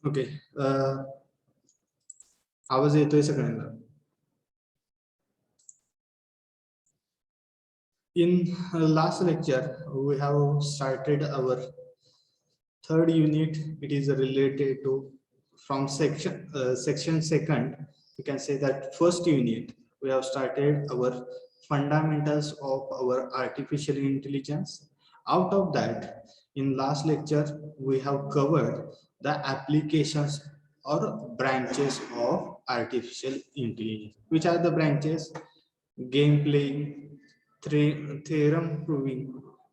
Okay. आवाज येतोय सगळ्यांना? In last lecture, we have started our third unit. It is related to from section second. You can say that first unit we have started our fundamentals of our artificial intelligence. Out of that, in last lecture we have covered the applications or branches of artificial intelligence. Which are the branches? Game playing, theorem proving,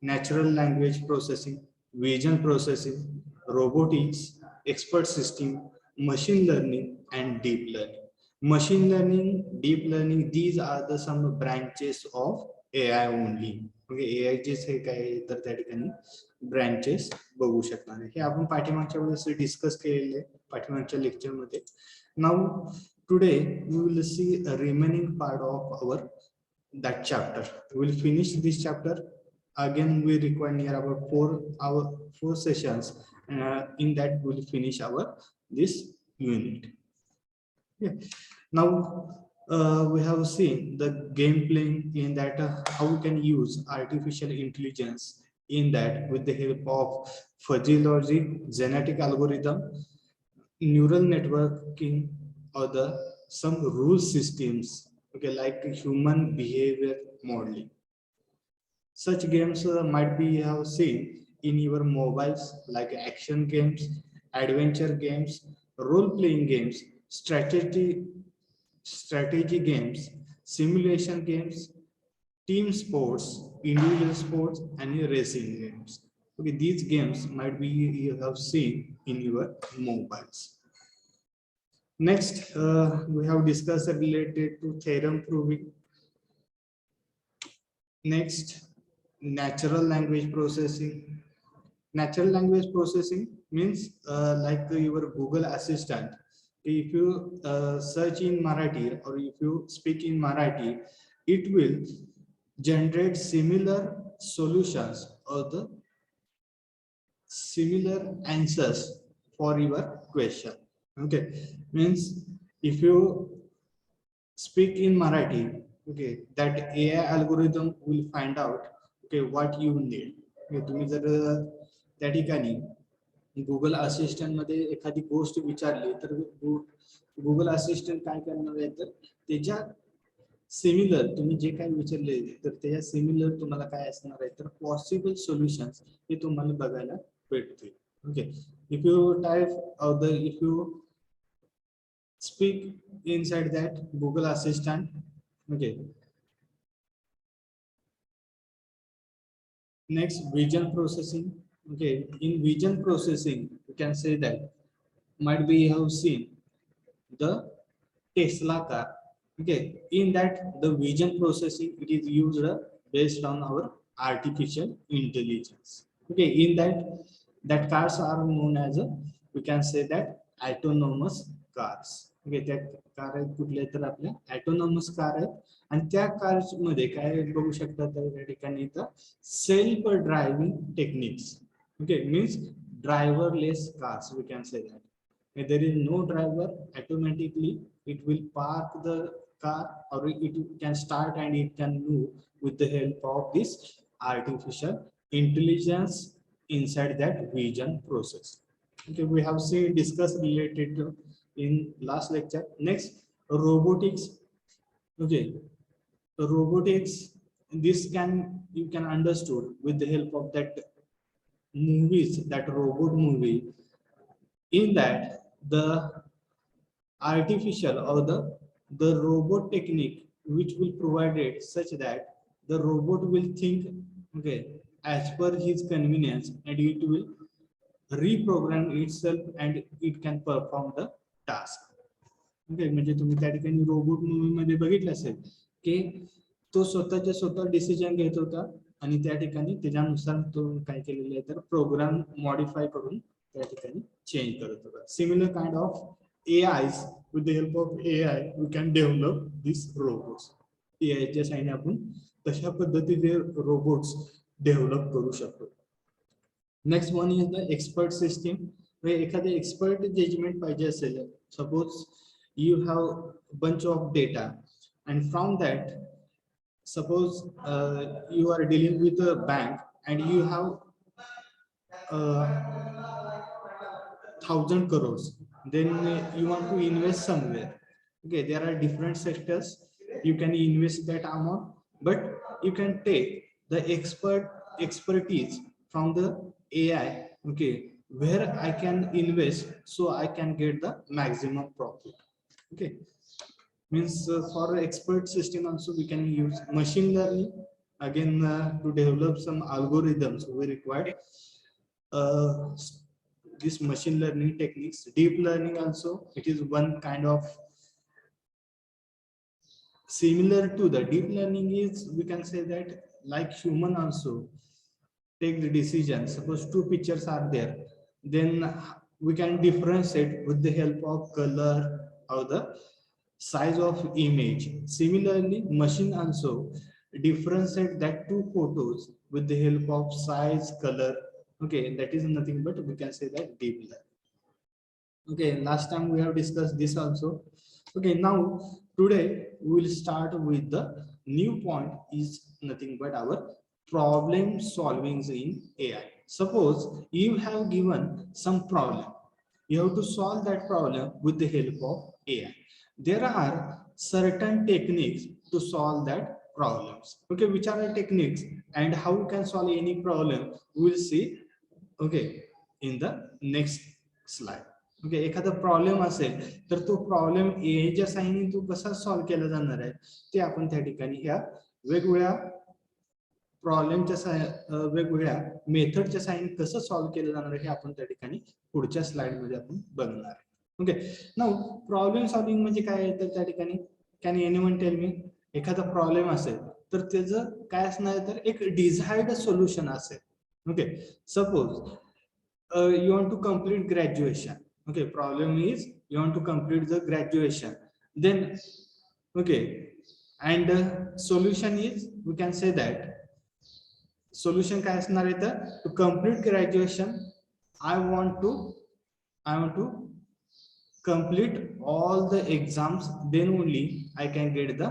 natural language processing, vision processing, robotics, expert system, machine learning, and deep learning. Machine learning, deep learning, these are the some branches of AI only. Okay, AI चे हे काय तर त्या ठिकाणी branches बघू शकणार आहे. हे आपण पाठीमागच्या वेळेस डिस्कस केलेले पाठीमागच्या लेक्चर मध्ये. Now today we will see a remaining part of our that chapter. We will finish this chapter. Again, we require near about 4 sessions. In that, we will finish our this unit. Yeah. Now we have seen the game playing in that how we can use artificial intelligence in that with the help of fuzzy logic, genetic algorithm, neural networking, or the some rule systems, okay, like human behavior modeling. Such games might be you have seen in your mobiles, like action games, adventure games, role-playing games, strategy games, simulation games, team sports, individual sports, and racing games. Okay, these games might be you have seen in your mobiles. Next, we have discussed related to theorem proving. Next, natural language processing. Natural language processing means like your Google Assistant. If you search in Marathi or if you speak in Marathi, it will generate similar solutions or the similar answers for your question. Okay, means if you speak in Marathi, okay, that AI algorithm will find out okay what you need. तुम्ही जर त्या ठिकाणी Google assistant मध्ये एखादी गोष्ट विचारली तर Google assistant काय करणार आहे तर त्याच्या सिमिलर तुम्ही जे काही विचारले तर त्याच्या सिमिलर तुम्हाला काय असणार आहे तर पॉसिबल सोल्युशन्स हे तुम्हाला बघायला भेटतील. Okay, if you type if you speak inside that Google Assistant. Okay. Next, vision processing. Okay, in vision processing, you can say that might be you have seen the Tesla car. Okay, in that the vision processing it is used based on our artificial intelligence. Okay, in that cars are known as we can say that autonomous cars. Okay, त्या car आहेत कुठल्या तर आपल्या autonomous car आहेत आणि त्या cars मध्ये काय बघू शकता तर त्या ठिकाणी इथं self driving techniques. Okay, means driverless cars we can say that there is no driver automatically it will park the car or it can start and it can move with the help of this artificial intelligence inside that vision process. Okay, we have seen discussed related to in last lecture. Next, robotics. Okay, robotics, this you can understood with the help of that movies, that robot movie. In that the artificial or the robot technique which will provide it such that the robot will think okay as per his convenience and it will reprogram itself and it can perform the task. Okay, म्हणजे तुम्ही त्या ठिकाणी robot movie मध्ये बघितलं असेल की तो स्वतः डिसिजन घेत होता आणि त्या ठिकाणी त्याच्यानुसार तो काय केलेलं आहे तर प्रोग्राम मॉडिफाय करून त्या ठिकाणी चेंज करत होता. Similar kind of AIs, with the help of AI we can develop these robots. AI च्या साहाय्याने आपण तशा पद्धतीने रोबोट्स डेव्हलप करू शकतो. Next one is the expert system. एखादे एक्सपर्ट जजमेंट पाहिजे असेल, suppose you have a bunch of data, and from that, suppose you are dealing with a bank and you have 1,000 crores, then you want to invest somewhere. Okay, there are different sectors you can invest that amount, but you can take the expertise from the AI. Okay, where I can invest so I can get the maximum profit. Okay, means for expert system also we can use machine learning. Again, to develop some algorithms we require uh, this machine learning techniques. Deep learning also, it is one kind of similar to the deep learning. Is we can say that like human also take the decision. Suppose two pictures are there, then we can differentiate with the help of color or the size of image. Similarly, machine also differentiate that two photos with the help of size, color. Okay, that is nothing but we can say that deep learning. Okay, last time we have discussed this also. Okay, now today we will start with the new point is nothing but our problem solving in AI. Suppose you have given some problem, you have to solve that problem with the help of AI. There are certain techniques to solve that problems. Okay, which are the techniques and how you can solve any problem, we will see. Okay, in the next slide. Okay, एखादा problem असेल तर तो problem एआयच्या साहाय्याने तो कसा solve केला जाणार आहे ते आपण त्या ठिकाणी ह्या वेगवेगळ्या प्रॉब्लेमच्या वेगवेगळ्या मेथडच्या साहाय्याने कसं सॉल्व्ह केलं जाणार आहे हे आपण त्या ठिकाणी पुढच्या स्लाइड मध्ये आपण बघणार आहे. ओके, नाउ प्रॉब्लेम सॉल्व्हिंग म्हणजे काय आहे तर त्या ठिकाणी कॅन एनीवन टेल मी, एखादा प्रॉब्लेम असेल तर त्याचं काय असणार तर एक डिझायर्ड सोल्युशन असेल. Okay, suppose you want to complete graduation. Okay, problem is you want to complete the graduation, then okay, and solution is we can say that solution काय असणार आहे तर to complete graduation I want to complete all the exams, then only I can get the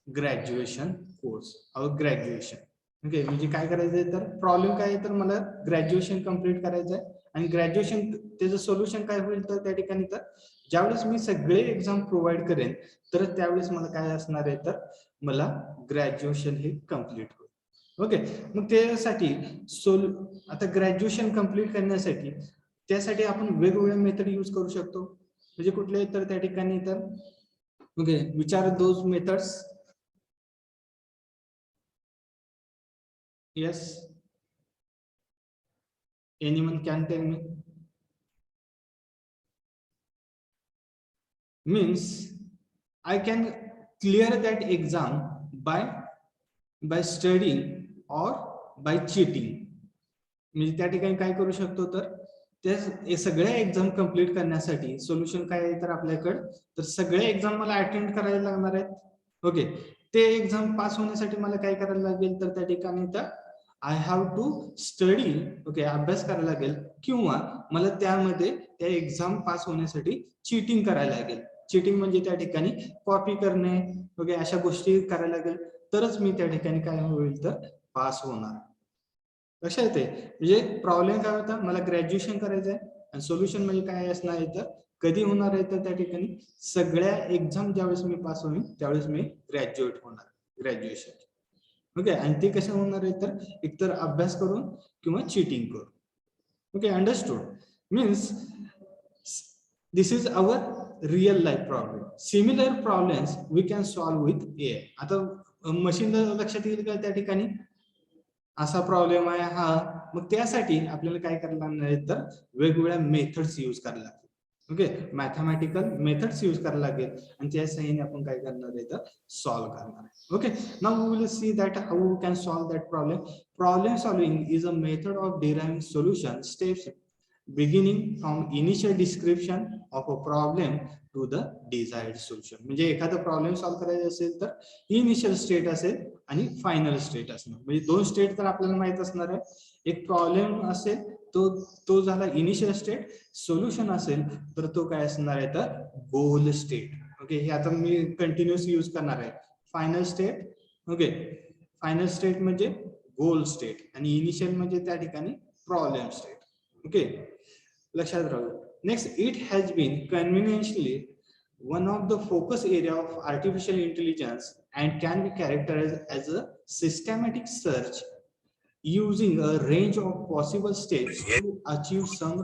graduation course or graduation. Okay, म्हणजे काय करायचंय तर problem काय आहे तर मला ग्रॅज्युएशन कम्प्लीट करायचंय आणि ग्रॅज्युएशन त्याचं सोल्युशन काय होईल तर त्या ठिकाणी तर ज्यावेळेस मी सगळे एक्झाम प्रोव्हाइड करेन तर त्यावेळेस मला काय असणार आहे तर मला ग्रॅज्युएशन हे कम्प्लीट होईल. ओके, मग त्यासाठी आता ग्रॅज्युएशन कम्प्लीट करण्यासाठी त्यासाठी आपण वेगवेगळे मेथड यूज करू शकतो. म्हणजे कुठले तर त्या ठिकाणी तर okay, which are those methods? Yes, anyone can tell me? Means I can clear that exam by studying or by cheating. म्हणजे त्या ठिकाणी काय करू शकतो तर त्या सगळ्या एक्झाम कंप्लीट करण्यासाठी सोल्युशन काय आहे तर आपल्याकडे तर सगळे एक्झाम मला अटेंड करायला लागणार आहेत. ओके, ते एक्झाम पास होण्यासाठी मला काय करायला लागेल तर त्या ठिकाणी तर I have to study. Okay, अभ्यास करायला लागेल किंवा मला त्यामध्ये त्या एक्झाम पास होण्यासाठी चीटिंग करायला लागेल. चीटिंग म्हणजे त्या ठिकाणी कॉपी करणे. ओके, अशा गोष्टी करायला लागेल तरच मी त्या ठिकाणी काय होईल तर पास होणार. लक्षात येते म्हणजे प्रॉब्लेम काय होता मला ग्रॅज्युएशन करायचंय आणि सोल्युशन म्हणजे काय असणार आहे तर कधी होणार आहे तर त्या ठिकाणी सगळ्या एक्झाम ज्यावेळेस मी पास होईल त्यावेळेस मी ग्रॅज्युएट होणार ग्रॅज्युएशन. ओके, आणि ते कसं होणार आहे तर एकतर अभ्यास करून किंवा चीटिंग करून. Okay, understood. Means this is our real life problem. Similar problems we can solve with AI. आता मशीन लक्षात येईल का त्या ठिकाणी असा प्रॉब्लेम आहे हा, मग त्यासाठी आपल्याला काय करायला लागणार आहे तर वेगवेगळ्या मेथड्स यूज करायला लागतील. ओके, मॅथमॅटिकल मेथड्स यूज करायला लागेल आणि त्या साहाय्याने आपण काय करणार आहे तर सॉल्व्ह करणार आहे. Okay, now we will see that how we can solve that problem. Problem solving is a method of deriving solution steps beginning from initial description of a problem to the desired solution. म्हणजे एखादा problem solve करायचा असेल तर initial state असेल आणि final state असणार. म्हणजे दोन स्टेट तर आपल्याला माहित असणार आहे. एक प्रॉब्लेम असेल तो झाला इनिशियल स्टेट. सोल्युशन असेल तर तो काय असणार आहे तर गोल स्टेट. ओके, हे आता मी कंटिन्युअस यूज करणार आहे. Final state, okay, final state म्हणजे गोल स्टेट आणि इनिशियल म्हणजे त्या ठिकाणी प्रॉब्लेम स्टेट. ओके, लक्षात राहू. Next, it has been conveniently one of the focus area of artificial intelligence and can be characterized as a systematic search using a range of possible steps to achieve some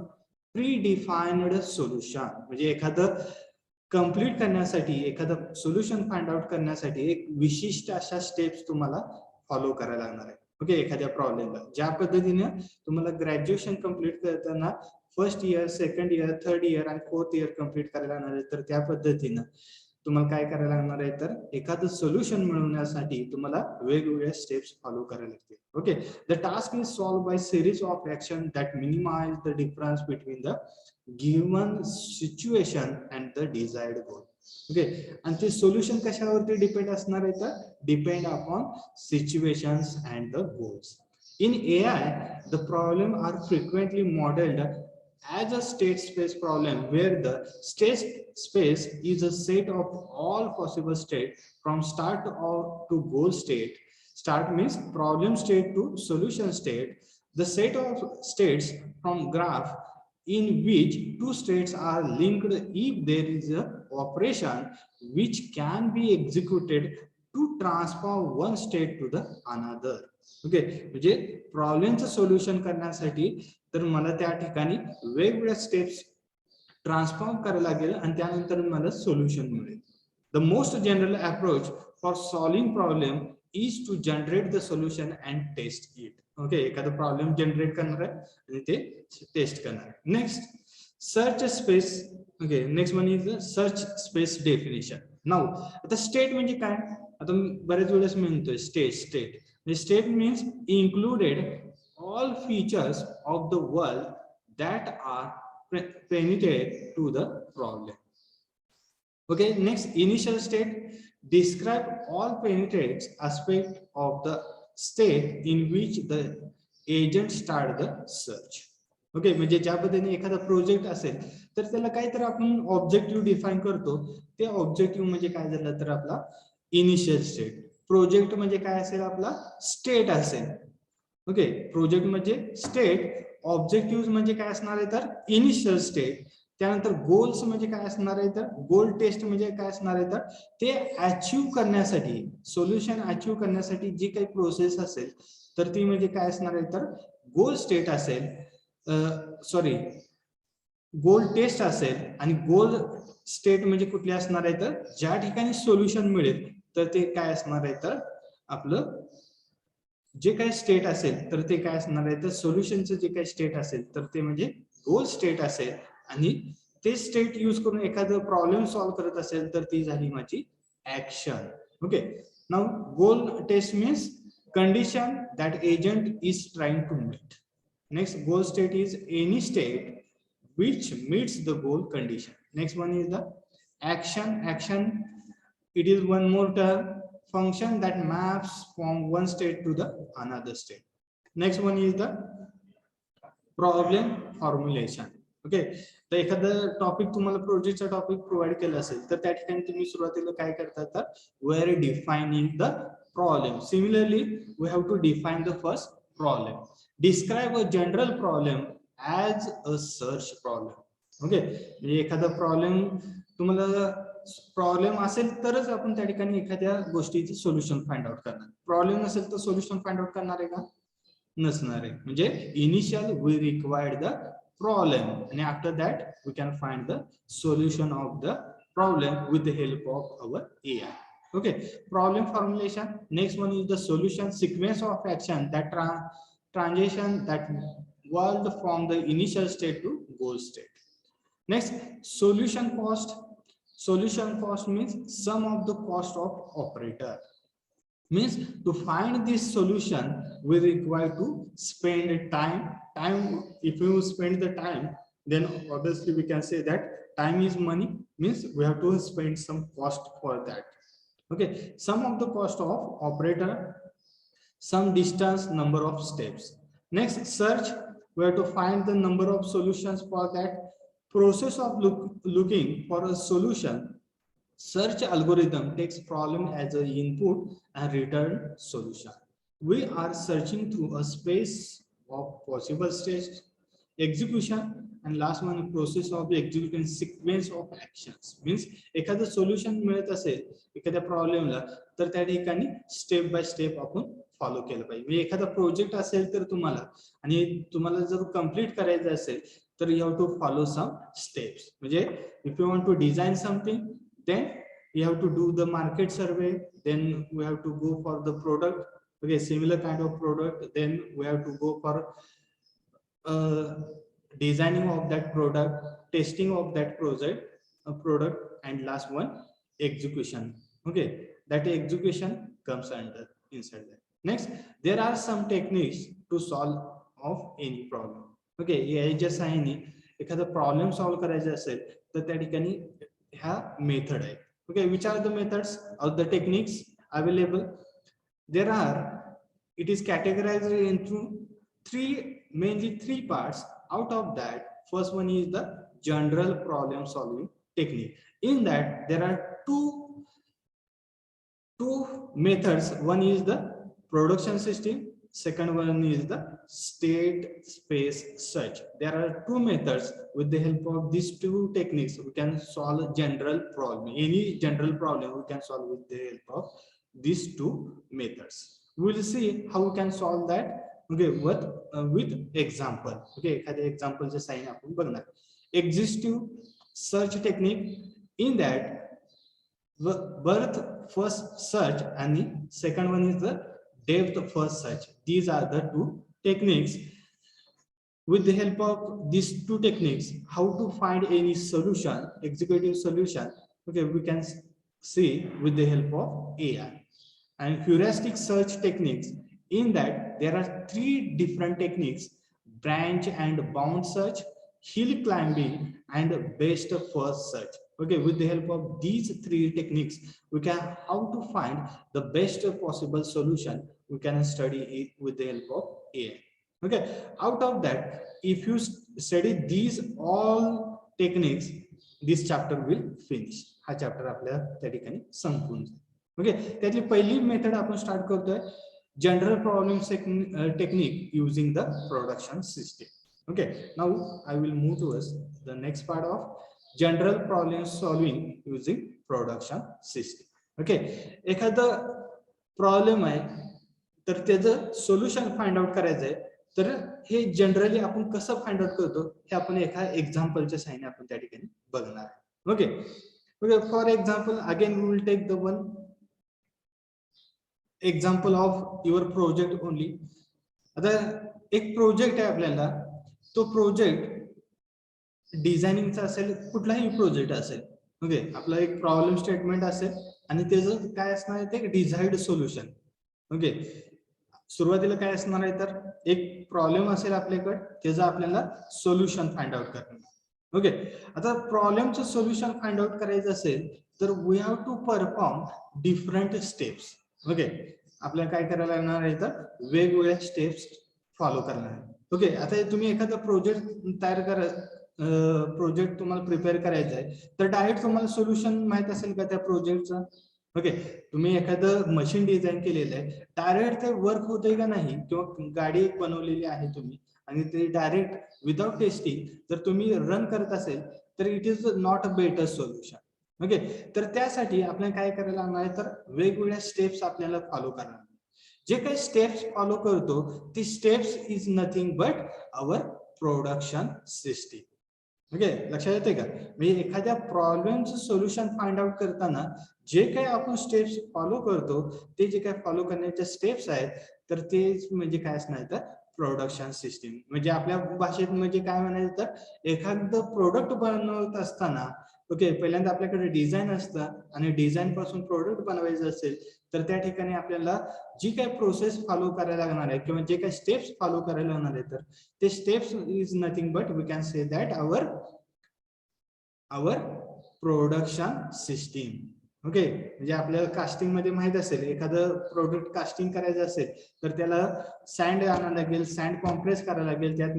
predefined solution. म्हणजे एखादं complete करण्यासाठी, एखादं solution find out करण्यासाठी एक विशिष्ट अशा steps तुम्हाला follow करायला लागणार आहे. ओके, एखाद्या प्रॉब्लेमला ज्या पद्धतीने तुम्हाला ग्रॅज्युएशन कंप्लीट करताना first year, second year, third year आणि फोर्थ इयर कंप्लीट करायला लागणार आहे, तर त्या पद्धतीनं तुम्हाला काय करायला लागणार आहे तर एखादं सोल्युशन मिळवण्यासाठी तुम्हाला वेगवेगळ्या स्टेप्स फॉलो करायला लागतील. Okay, the task is solved by series of action that minimize the difference between the given situation and the desired goal. Okay, आणि ते सोल्युशन कशावरती डिपेंड असणार आहे तर depend upon situations and the goals. In AI, the problem are frequently modeled as a state space problem where the state space is a set of all possible states from start to goal state. Start means problem state to solution state. The set of states from graph in which two states are linked if there is a operation which can be executed to transfer one state to the another. Okay, म्हणजे प्रॉब्लेमचं solution करण्यासाठी तर मला त्या ठिकाणी वेगवेगळ्या steps transform करायला लागेल आणि त्यानंतर मला सोल्युशन मिळेल. The most general approach for solving problem is to generate the solution and test it. Okay, एखादा प्रॉब्लेम जनरेट करणार आहे आणि ते टेस्ट करणार आहे. Next, search space. Okay, next one is search space definition. Now आता state म्हणजे काय, आता बरेच वेळेस म्हणतोय state. The state means included all features of the world that are penetrate to the problem. Okay, next, initial state describe all penetrates aspect of the state in which the agent start the search. Okay, म्हणजे ज्या पद्धतीने एखादा project असेल तर त्याला काहीतरी आपण objective define करतो. ते ऑब्जेक्टिव्ह म्हणजे काय झालं तर आपला इनिशियल स्टेट. प्रोजेक्ट म्हणजे काय असेल आपला स्टेट असेल. ओके, प्रोजेक्ट म्हणजे स्टेट, ऑब्जेक्टिव्ह म्हणजे काय असणार आहे तर इनिशियल स्टेट. त्यानंतर गोल्स म्हणजे काय असणार आहे तर गोल टेस्ट म्हणजे काय असणार आहे तर ते अचीव्ह करण्यासाठी, सोल्युशन अचीव्ह करण्यासाठी जी काही प्रोसेस असेल तर ती म्हणजे काय असणार आहे तर गोल स्टेट असेल, सॉरी गोल टेस्ट असेल. आणि गोल स्टेट म्हणजे कुठली असणार आहे तर ज्या ठिकाणी सोल्युशन मिळेल तर ते काय असणार आहे तर आपलं जे काही स्टेट असेल तर ते काय असणार आहे तर सोल्युशनचं जे काही स्टेट असेल तर ते म्हणजे गोल स्टेट असेल. आणि ते स्टेट यूज करून एखादं प्रॉब्लेम सॉल्व्ह करत असेल तर ती झाली माझी action. Okay, now goal test means condition that agent is trying to meet. Next, goal state is any state which meets the goal condition. Next one is the action. It is one more term, function that maps from one state to the another state. Next one is the problem formulation. Okay, तर एखादं topic तुम्हाला प्रोजेक्टचा topic provide केला असेल तर त्या ठिकाणी तुम्ही सुरुवातीला काय करता तर we are defining the problem. Similarly we have to define the first problem. Describe a general problem as a search problem. Okay, म्हणजे एखादा प्रॉब्लेम तुम्हाला प्रॉब्लेम असेल तरच आपण त्या ठिकाणी एखाद्या गोष्टीचे सोल्युशन फाइंड आउट करणार. प्रॉब्लेम नसेल तर सोल्युशन फाइंड आउट करणार आहे का, नसणार आहे. म्हणजे initial we required the problem आणि after that we can find the solution of the problem with the help of our AI. Okay, problem formulation. Next one is the solution sequence of action that transition that world from the initial state to goal state. Next, solution cost. Solution cost means sum of the cost of operator. Means to find this solution we require to spend time. If you spend the time, then obviously we can say that time is money, means we have to spend some cost for that. Okay, sum of the cost of operator, some distance, number of steps. Next, search. we have to find the number of solutions for that. Process of looking for a solution. Search algorithm takes problem as an input and return solution. We are searching through a space of possible states, execution, and last one process of executing sequence of actions. Means एखादं solution मिळत असेल एखाद्या प्रॉब्लेमला तर त्या ठिकाणी step by step आपण follow केलं पाहिजे. म्हणजे एखादा प्रोजेक्ट असेल तर तुम्हाला आणि तुम्हाला जर कंप्लीट करायचं असेल तर you have to follow some steps. म्हणजे if you want to design something then you have to do the market survey, then we have to go for the product, okay, similar kind of product, then we have to go for designing of that product, testing of that product, and last one execution. Okay, that execution comes under inside that. Next, there are some techniques to solve of any problem. Okay, हे जसं आहे नी एखादा problem solve करायचा असेल तर त्या ठिकाणी ह्या method आहे. Okay, which are the methods or the techniques available? There are, it is categorized into mainly three parts. Out of that, first one is the general problem solving technique. In that, there are two methods. One is the production system. Second one is the state space search. There are two methods. With the help of these two techniques, we can solve a general problem. Any general problem we can solve with the help of these two methods. We will see how we can solve that. Okay, with example. Okay, एखाद्या example चे sign आपण बघणार. Exhaustive search technique. In that, birth first search and the second one is the depth first search. These are the two techniques. With the help of these two techniques, how to find any solution, executive solution, okay, we can see with the help of AI. And heuristic search techniques. In that, there are three different techniques: branch and bound search, hill climbing, and best first search. Okay, with the help of these three techniques, we can how to find the best possible solution. We can study it with the help of AI. Okay, out of that, if you study these all techniques, this chapter will finish. हा chapter आपल्या त्या ठिकाणी संपून जाईल. Okay, त्यातली पहिली method आपण start करतोय, general problem technique using the production system. Okay, now I will move towards the next part of general problem solving using production system. Okay, एखादा प्रॉब्लेम आहे तर त्याचं सोल्युशन फाइंड आउट करायचं आहे, तर हे जनरली आपण कसं फाइंड आउट करतो हे आपण एका एक्झाम्पलच्या साहाय्याने आपण त्या ठिकाणी बघणार आहे. Okay, okay, for example again we will take the one example of your project only. आता एक प्रोजेक्ट आहे आपल्याला, तो प्रोजेक्ट डिझायनिंगचा असेल, कुठलाही प्रोजेक्ट असेल. ओके, आपला एक प्रॉब्लेम स्टेटमेंट असेल आणि त्याचं काय असणार आहे ते डिझायर्ड सोल्युशन. ओके, सुरुवातीला काय असणार आहे तर एक प्रॉब्लेम असेल आपल्याकडे, त्याचं आपल्याला सोल्युशन फाइंड आउट करणार. ओके, आता प्रॉब्लेमचं सोल्युशन फाइंड आउट करायचं असेल तर we have to perform different steps. Okay, आपल्याला काय करायला लागणार आहे तर वेगवेगळ्या स्टेप्स फॉलो करणार आहे. ओके, आता तुम्ही एखादा प्रोजेक्ट तयार करा, प्रोजेक्ट तुम्हाला प्रिपेअर करायचा आहे तर डायरेक्ट तुम्हाला सोल्युशन माहित असेल का त्या प्रोजेक्टचं. ओके, तुम्ही एखादं मशीन डिझाईन केलेलं आहे, डायरेक्ट ते वर्क होतंय का नाही, किंवा गाडी एक बनवलेली आहे तुम्ही आणि ते डायरेक्ट विदाउट टेस्टिंग जर तुम्ही रन करत असेल तर it is not a better solution. Okay, तर त्यासाठी आपल्याला काय करायला लागणार आहे तर वेगवेगळ्या स्टेप्स आपल्याला फॉलो करणार. जे काही स्टेप्स फॉलो करतो ती steps is nothing but our production system. Okay, लक्षात येते का? म्हणजे एखाद्या प्रॉब्लेमचं सोल्युशन फाइंड आउट करताना जे काही आपण स्टेप्स फॉलो करतो ते जे काही फॉलो करण्याच्या स्टेप्स आहेत तर तेच म्हणजे काय असणार तर प्रोडक्शन सिस्टीम. म्हणजे आपल्या भाषेत म्हणजे काय म्हणायचं तर एखादं प्रोडक्ट बनवत असताना ओके, पहिल्यांदा आपल्याकडे डिझाईन असतं आणि डिझाईन पासून प्रोडक्ट बनवायचं असेल तर त्या ठिकाणी आपल्याला जी काही प्रोसेस फॉलो करायला लागणार आहे किंवा जे काही स्टेप्स फॉलो करायला लागणार आहे तर ते steps is nothing but we can say that our production system. Okay, म्हणजे आपल्याला कास्टिंग मध्ये माहित असेल एखादं प्रोडक्ट कास्टिंग करायचं असेल तर त्याला सँड आणायला लागेल, सँड कॉम्प्रेस करायला लागेल, त्यात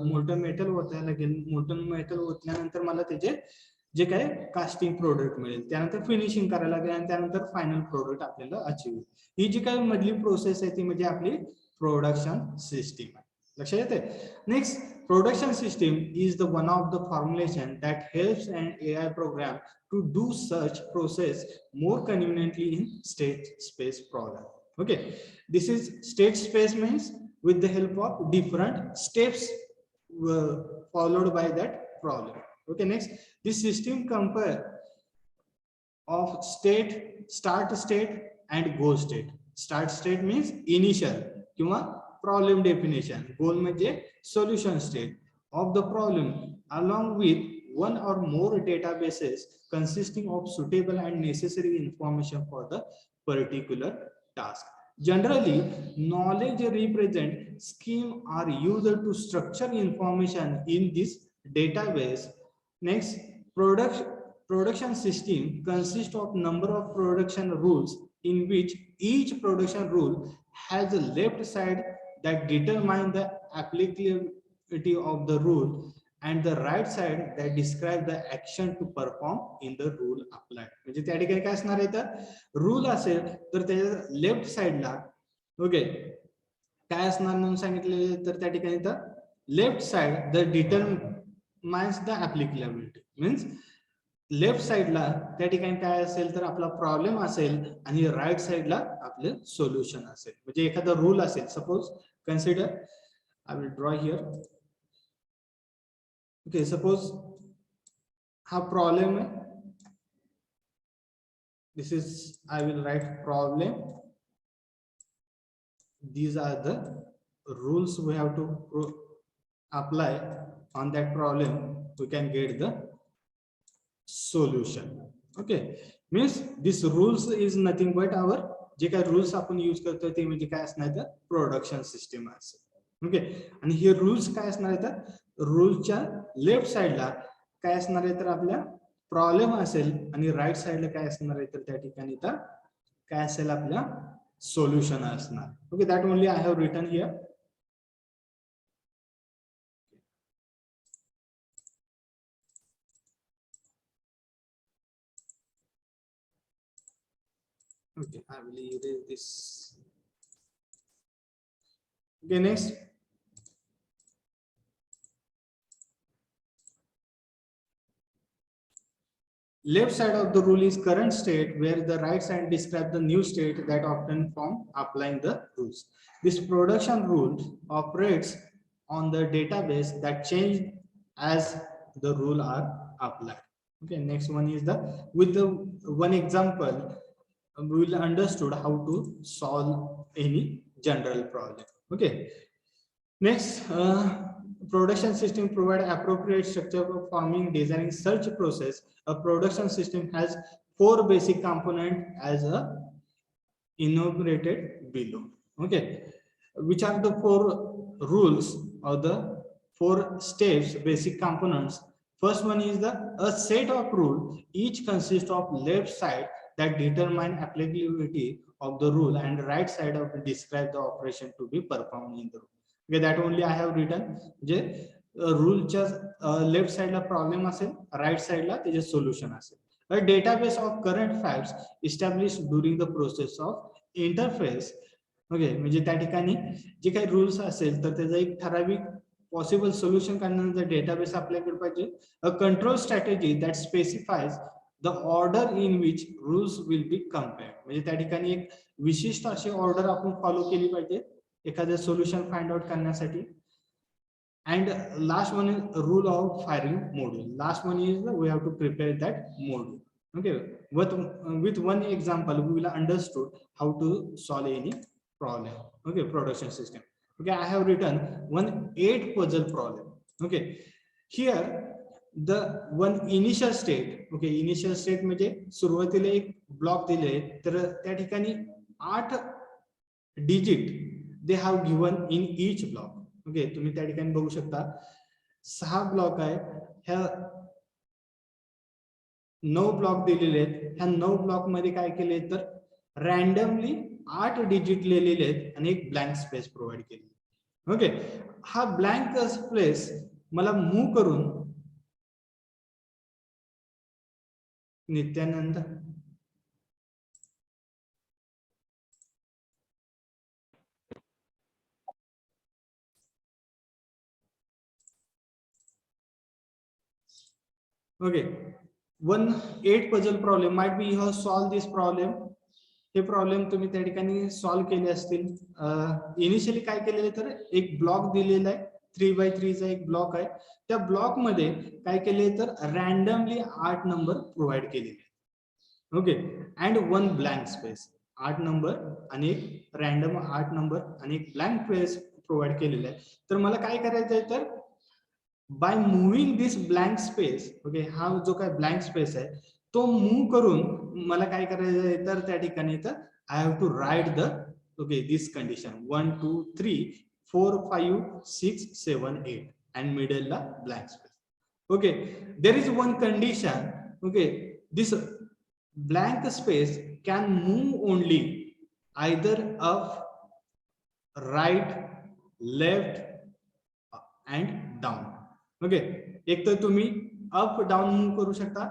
मोठं मेटल ओतायला लागेल, मोठं मेटल ओतल्यानंतर मला त्याचे जे काय कास्टिंग प्रोडक्ट मिळेल, त्यानंतर फिनिशिंग करायला लागेल आणि त्यानंतर फायनल प्रोडक्ट आपल्याला अचीव होईल. ही जी काही मधली प्रोसेस आहे ती म्हणजे आपली प्रोडक्शन सिस्टीम आहे. लक्षात येते. Next, production system is the one of the formulation that helps an AI program to do such process more conveniently in state space problem. Okay, this is state space means with the help of different steps followed by that problem. Okay, next, this system compare of state, start state and goal state. Start state means initial किंवा problem definition, goal म्हणजे solution state of the problem along with one or more databases consisting of suitable and necessary information for the particular task. Generally, knowledge represent scheme are used to structure information in this database. Next, production system consists of number of production rules in which each production rule has a left side that determine the applicability of the rule and the right side that describe the action to perform in the rule applied. म्हणजे त्या ठिकाणी काय असणार आहे, तर rule असेल तर त्याच्या लेफ्ट साइडला ओके काय असणार म्हणून सांगितलेले, तर त्या ठिकाणी तर left side the determines the applicability means left साइडला त्या ठिकाणी काय असेल तर आपला प्रॉब्लेम असेल आणि राईट साइडला आपलं सोल्युशन असेल. म्हणजे एखादा रूल असेल, suppose consider I will draw here. Okay, suppose हा प्रॉब्लेम आहे, this is I will write problem, these are the rules we have to apply on that problem, we can get the solution. Okay, means this rules is nothing but our जे काय rules आपण use करतो ते म्हणजे काय असणार तर production system असेल. Okay, आणि हे रूल्स काय असणार आहे तर रूलच्या लेफ्ट साइडला काय असणार आहे तर आपल्या प्रॉब्लेम असेल आणि राईट साइडला काय असणार आहे तर त्या ठिकाणी तर काय असेल आपल्या सोल्युशन असणार. Okay, that only I have written here. Okay, I will erase this. Okay, next. Left side of the rule is current state, where the right side describes the new state that often form applying the rules. This production rule operates on the database that change as the rule are applied. Okay, next one is the with the one example we will understood how to solve any general problem. Okay, next, production system provide appropriate structure for forming, designing such process. A production system has 4 basic components as a enumerated below. Okay, which are the 4 rules or the 4 steps, basic components. First one is the a set of rule, each consists of left side that determine applicability of the rule and right side of describe the operation to be performed in the rule. Okay, that only I have written. जे रूलच्या left साइडला problem असेल, right साइडला त्याचे solution असेल. A database of current facts established during the process of interface. Okay, म्हणजे त्या ठिकाणी जे काही रूल्स असेल तर त्याचा एक ठराविक पॉसिबल सोल्युशन काढण्याचा डेटाबेस आपल्याकडे पाहिजे. A control strategy that specifies the order in which rules will be compared. म्हणजे त्या ठिकाणी एक विशिष्ट अशी ऑर्डर आपण फॉलो केली पाहिजे एखादं सोल्युशन फाइंड आउट करण्यासाठी. And last one is rule of firing module. Last one is we have to prepare that module. Okay, with one example we will understood how to solve any problem. Okay, production system. Okay, I have written 8 puzzle problem. Okay, here the one initial state. Okay, initial state म्हणजे सुरुवातीला एक block दिले तर त्या ठिकाणी 8 digit they have given in each block. Okay, तुम्ही त्या ठिकाणी बघू शकता 6 ब्लॉक आहे. ह्या 9 ब्लॉक दिलेले आहेत. ह्या 9 ब्लॉक मध्ये काय केले तर रॅन्डमली 8 डिजिट लिहिलेले आहेत आणि एक ब्लँक स्पेस प्रोव्हाइड केली. ओके, हा ब्लँक स्पेस मला मूव्ह करून Nityanand okay, 1-8 puzzle problem might be you have solved this problem. हे प्रॉब्लेम तुम्ही त्या ठिकाणी सॉल्व्ह केले असतील. इनिशियली काय केलेले तर एक ब्लॉक दिलेला आहे, 3x3 चा एक ब्लॉक आहे. त्या ब्लॉक मध्ये काय केले तर रॅन्डमली 8 नंबर प्रोव्हाइड केलेले. Okay, and 1 blank space. 8 number आणि एक रॅन्डम 8 नंबर आणि एक ब्लँक स्पेस प्रोव्हाइड केलेला आहे. तर मला काय करायचं आहे तर by moving this blank space, okay, हा जो काय ब्लँक स्पेस आहे तो मूव्ह करून मला काय करायचं आहे तर त्या ठिकाणी तर I have to write the okay this condition 1 2 3 4 5 6 7 8 and मिडलला blank space. Okay, there is one condition. Okay, this blank space can move only either up, right, left and down. Okay, एक तर तुम्ही अप डाऊन मूव्ह करू शकता,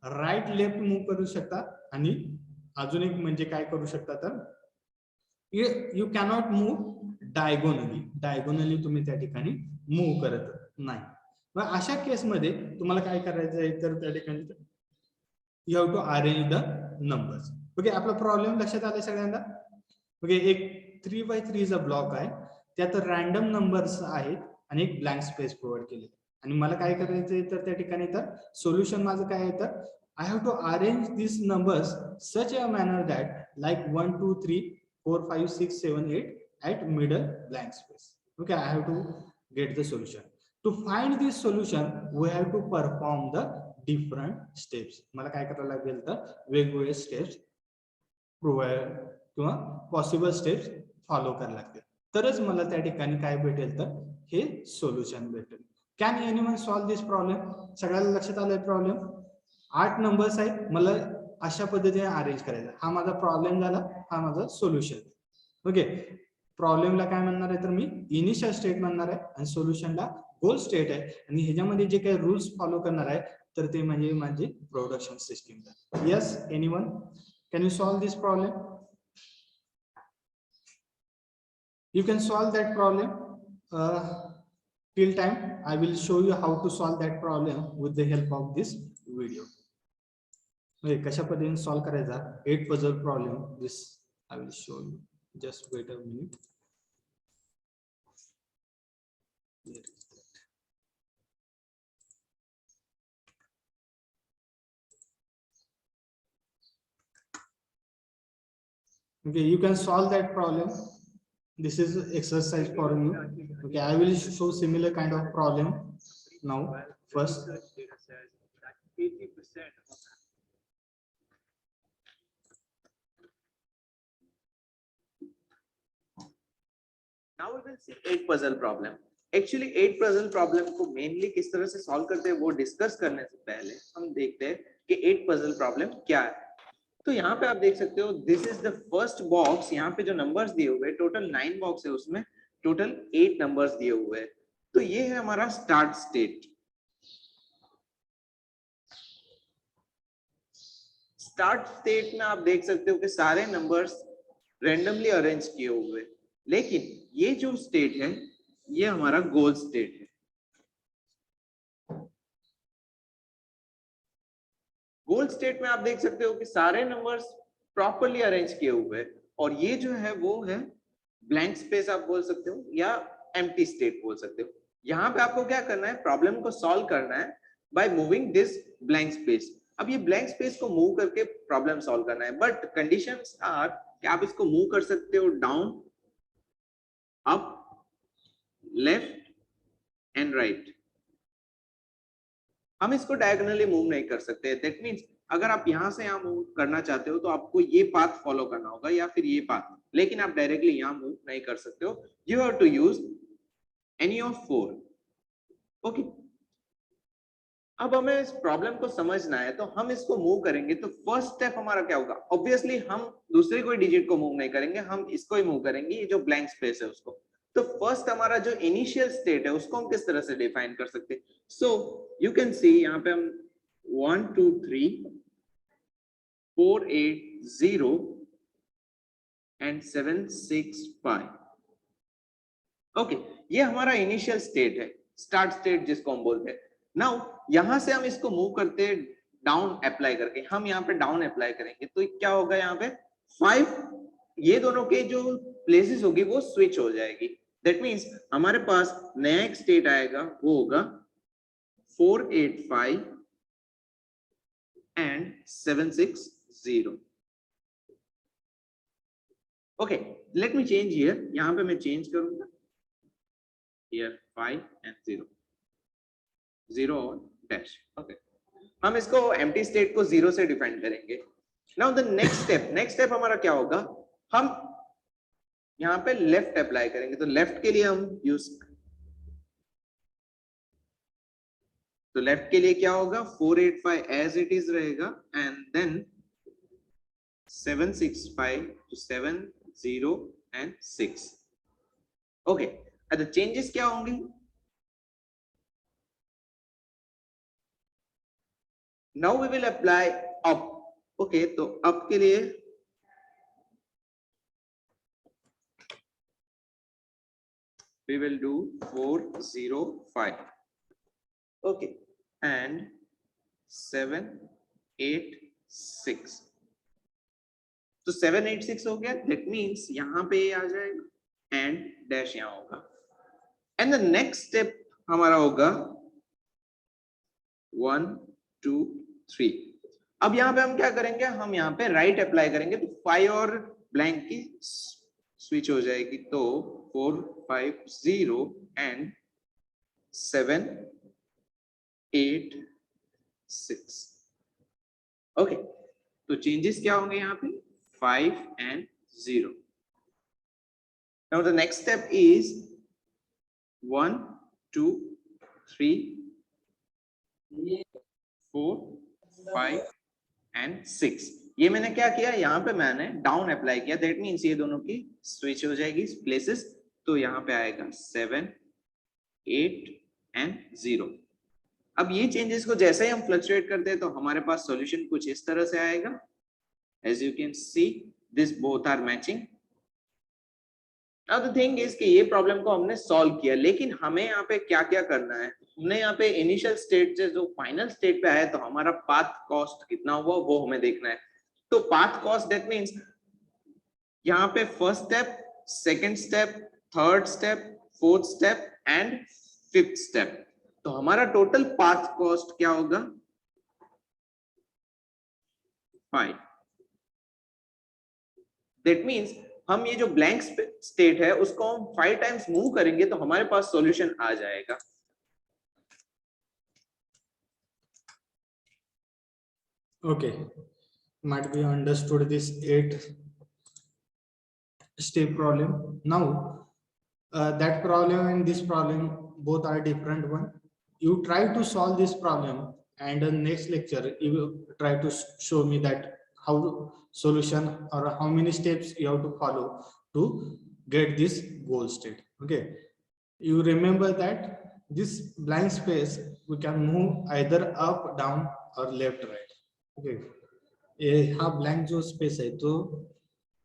right left move करू शकता आणि अजून एक म्हणजे काय करू शकता तर यू कॅनॉट मूव्ह डायगोनली तुम्ही त्या ठिकाणी मूव्ह करत नाही. मग अशा केसमध्ये तुम्हाला काय करायचं आहे तर त्या ठिकाणी you have to arrange the numbers. Okay, आपला प्रॉब्लेम लक्षात आलाय सगळ्यांना. ओके, एक 3x3 चा ब्लॉक आहे, त्यात रॅन्डम नंबर्स आहेत आणि एक ब्लँक स्पेस प्रोव्हाइड केले. आणि मला काय करायचंय तर त्या ठिकाणी तर सोल्युशन माझं काय आहे तर I have to arrange this numbers such a manner that like 1 2 3 4 5 6 7 8 at middle blank space. Okay, I have to get the solution. To find this solution we have to perform the different steps. मला काय करायला लागेल तर वेगवेगळे steps provide किंवा possible steps follow करायला लागतील, तरच मला त्या ठिकाणी काय भेटेल तर हे सोल्युशन भेटेल. Can anyone solve this problem? सगळ्याला लक्षात आलाय प्रॉब्लेम? 8 नंबर्स आहेत, मला अशा पद्धतीने अरेंज करायचा. हा माझा प्रॉब्लेम झाला, हा माझा सोल्युशन. ओके, प्रॉब्लेमला काय म्हणणार आहे तर मी इनिशियल स्टेट म्हणणार आहे आणि सोल्युशनला गोल स्टेट आहे. आणि ह्याच्यामध्ये जे काही रूल्स फॉलो करणार आहे तर ते म्हणजे माझी production system. Yes, anyone can you solve this problem? You can solve that problem. Till time I will show you how to solve that problem with the help of this video. Okay, कशा पद्धतीने solve करायचा 8 puzzle problem, this I will show you. Just wait a minute. There is that. Okay, you can solve that problem. This is exercise for you. Okay, I will show similar kind of problem now. First, Now we will see 8 puzzle problem. Actually 8 puzzle problem को mainly किस तरह से solve करते हैं वो discuss करने से पहले हम देखते हैं कि 8 puzzle problem क्या है. तो यहाँ पे आप देख सकते हो this is the first box. यहाँ पे जो numbers दिए हुए टोटल 9 box है, उसमें टोटल 8 numbers दिए हुए हैं. तो ये है हमारा start state. स्टार्ट स्टेट में आप देख सकते हो कि सारे नंबर्स रैंडमली अरेंज किए हुए, लेकिन ये जो स्टेट है ये हमारा गोल स्टेट है. गोल स्टेट में आप देख सकते हो कि सारे नंबर्स प्रॉपर्ली अरेंज किए हुए और ये जो है वो है ब्लैंक स्पेस आप बोल सकते हो या एम्प्टी स्टेट बोल सकते हो. यहाँ पे आपको क्या करना है, प्रॉब्लम को सॉल्व करना है by moving this blank space. अब ये ब्लैंक स्पेस को मूव करके प्रॉब्लम सॉल्व करना है, बट कंडीशंस आर कि आप इसको मूव कर सकते हो down, up, left and right. हम इसको डायगोनली मूव नहीं कर सकते. दैट मींस अगर आप यहां से यहां मूव करना चाहते हो तो आपको ये पाथ फॉलो करना होगा या फिर ये पाथ, लेकिन आप डायरेक्टली यहां मूव नहीं कर सकते हो. You have to use any of 4. Okay, अब हमें इस प्रॉब्लम को समझना है, तो हम इसको मूव करेंगे। तो फर्स्ट स्टेप हमारा क्या होगा? ऑब्वियसली हम दूसरे कोई डिजिट को मूव नहीं करेंगे, हम इसको ही मूव करेंगे, ये जो ब्लैंक स्पेस है उसको। तो फर्स्ट हमारा जो इनिशियल स्टेट है उसको हम किस तरह से डिफाइन कर सकते हैं? सो यू कैन सी यहाँ पे हम 1 2 3 4 8 0 एंड 7 6 5। ओके, ये हमारा इनिशियल स्टेट है, स्टार्ट स्टेट जिसको हम बोलते हैं। नाउ यहां से हम इसको मूव करते हैं डाउन अप्लाई करके। हम यहाँ पे डाउन अप्लाई करेंगे तो क्या होगा? यहाँ पे 5, ये दोनों के जो प्लेसेस होगी वो स्विच हो जाएगी। दैट मीन्स हमारे पास नया एक स्टेट आएगा, वो होगा 4 8 5 and 7 6 0। Okay, let me change here. यहाँ पे मैं चेंज करूंगा here 5 and 0 0 और dash। ओके, हम इसको एम्प्टी स्टेट को 0 से डिफाइन करेंगे। नाउ द नेक्स्ट स्टेप हमारा क्या होगा? हम यहाँ पे लेफ्ट अप्लाई करेंगे। तो लेफ्ट के लिए हम यूज, तो लेफ्ट के लिए क्या होगा? 4 8 5 एज इट इज रहेगा and then 7 6 5 to 7 0 and 6। Okay, तो चेंजेस क्या होंगे? Now we will apply up. Okay, तो अप के लिए we will do 4 0 5। okay, and 7 8 6। तो 7 8 6 हो गया। दैट मीन्स यहाँ पे आ जाएगा एंड डैश यहाँ होगा। एंड द नेक्स्ट स्टेप हमारा होगा 1 2 3। अब यहाँ पे हम क्या करेंगे? हम यहाँ पे राइट अप्लाई करेंगे तो 5 और ब्लैंक की स्विच हो जाएगी। तो 4 5 0 एंड 7 8 6। ओके, तो चेंजेस क्या होंगे यहाँ पे? 5 and 0। Now the next step is 1 2 3 4 5 and 6। ये मैंने क्या किया? यहाँ पे मैंने डाउन अप्लाई किया। दैट मीन्स ये दोनों की स्विच हो जाएगी प्लेसेस। तो यहाँ पे आएगा 7 8 and 0। अब ये चेंजेस को जैसे ही हम फ्लक्चुएट करते हैं तो हमारे पास सॉल्यूशन कुछ इस तरह से आएगा। As you can see, this both are matching। Now the thing is कि ये प्रॉब्लम को हमने सॉल्व किया, लेकिन हमें यहाँ पे क्या क्या करना है? हमने यहाँ पे इनिशियल स्टेट से जो फाइनल स्टेट पे आया तो हमारा पाथ कॉस्ट कितना हुआ वो हमें देखना है। तो पाथ कॉस्ट दैट मीन्स यहाँ पे first step, second step, third step, fourth step and fifth step. तो हमारा टोटल पाथ कॉस्ट क्या होगा? 5। दैट मीन्स हम ये जो ब्लैंक स्टेट है उसको हम 5 टाइम्स मूव करेंगे तो हमारे पास सॉल्यूशन आ जाएगा। Okay, might be understood this 8-step problem. Now that problem and this problem both are different one. You try to solve this problem and the next lecture you will try to show me that how solution or how many steps you have to follow to get this goal state. Okay, you remember that this blank space we can move either up, down or left, right. Okay, हा blank जो space आहे तो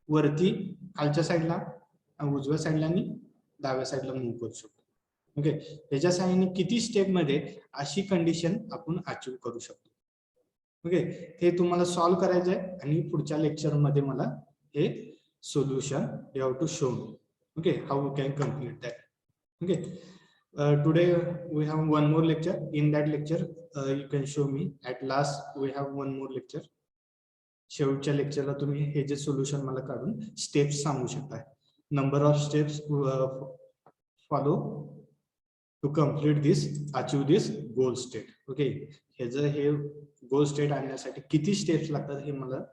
वरती खालच्या साईडला, उजव्या साईडला आणि डाव्या साईडला मूव्ह करू शकतो. ओके, त्याच्या साहाय्याने किती स्टेप मध्ये अशी कंडिशन आपण अचीव करू शकतो. ओके, हे तुम्हाला सॉल्व्ह करायचं आहे आणि पुढच्या लेक्चर मध्ये मला हे solution you have to show me. Okay, how you can complete that. Okay, today we have one more lecture. In that lecture you can show me at last we have one more lecture. शेवटच्या लेक्चरला तुम्ही हे जे solution मला काढून steps सांगू शकता. Number of steps follow to complete this, achieve this goal state. Okay, हे goal state आणण्यासाठी किती steps लागतात हे मला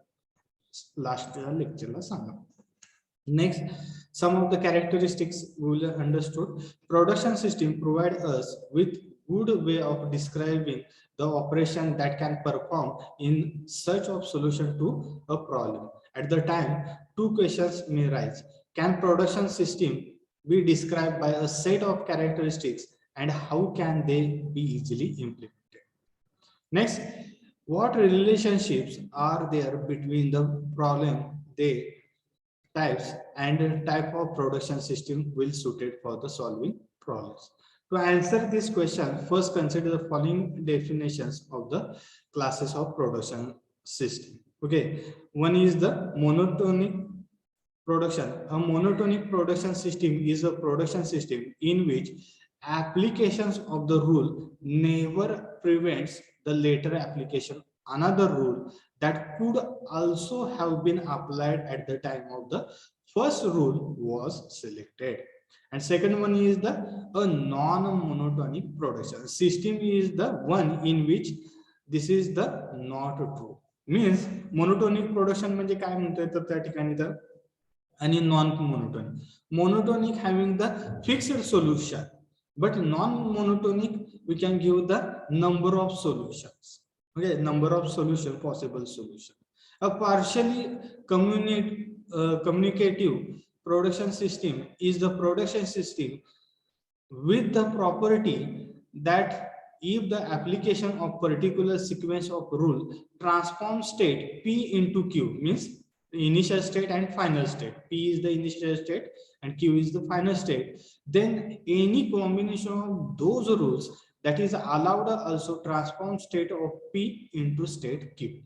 लास्ट लेक्चरला सांगा. Next, some of the characteristics we will understood. Production system provide us with good way of describing the operation that can perform in search of solution to a problem. At the time, two questions may rise. Can production system be described by a set of characteristics, and how can they be easily implemented? Next, what relationships are there between the problem they types and the type of production system will suited for the solving problems? To answer this question, first consider the following definitions of the classes of production system. Okay, one is the monotonic production. A monotonic production system is a production system in which applications of the rule never prevents the later application another rule that could also have been applied at the time of the first rule was selected. And second one is the a non-monotonic production system is the one in which this is the not true. Means monotonic production म्हणजे काय म्हणतोय तर त्या ठिकाणी तर आणि monotonic having the fixed solution, but non-monotonic we can give the number of solutions. Okay, number of possible solution. A partially communicative production system is the production system with the property that if the application of particular sequence of rule transform state P into Q, means initial state and final state, P is the initial state and Q is the final state, then any combination of those rules that is allowed also transform state of P into state Q.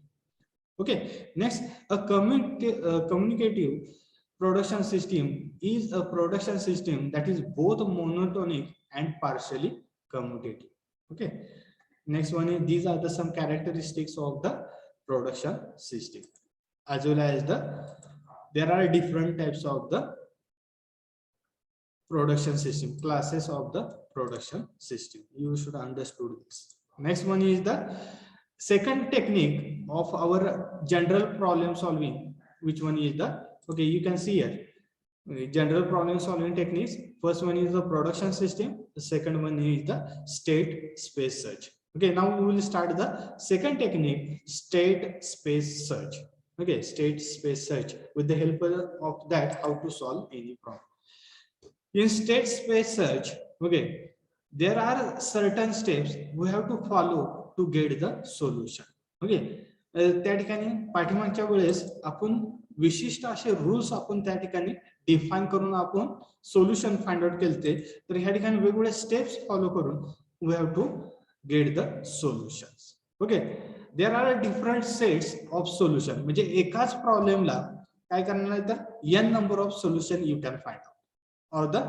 Okay, next, a communicative production system is a production system that is both monotonic and partially commutative. Okay, next one is these are the some characteristics of the production system, as well as there are different types of the production system, classes of the production system. You should understood this. Next one is the second technique of our general problem solving. Which one is the, okay, you can see here general problem solving techniques. First one is the production system, the second one is the state space search. Okay, now we will start the second technique, state space search. Okay, state space search, with the help of that how to solve any problem. In state space search, okay, there are certain steps we have to follow to get the solution. Okay, त्या ठिकाणी पाठीमागच्या वेळेस आपण विशिष्ट असे rules आपण त्या ठिकाणी डिफाइन करून आपण सोल्युशन फाइंड आउट केलते, तर ह्या ठिकाणी वेगवेगळे स्टेप्स फॉलो करून we have to get the solutions. Okay, there are different sets of solution, म्हणजे एकाच प्रॉब्लेमला काय करणार आहे तर n number of solution you can find out or the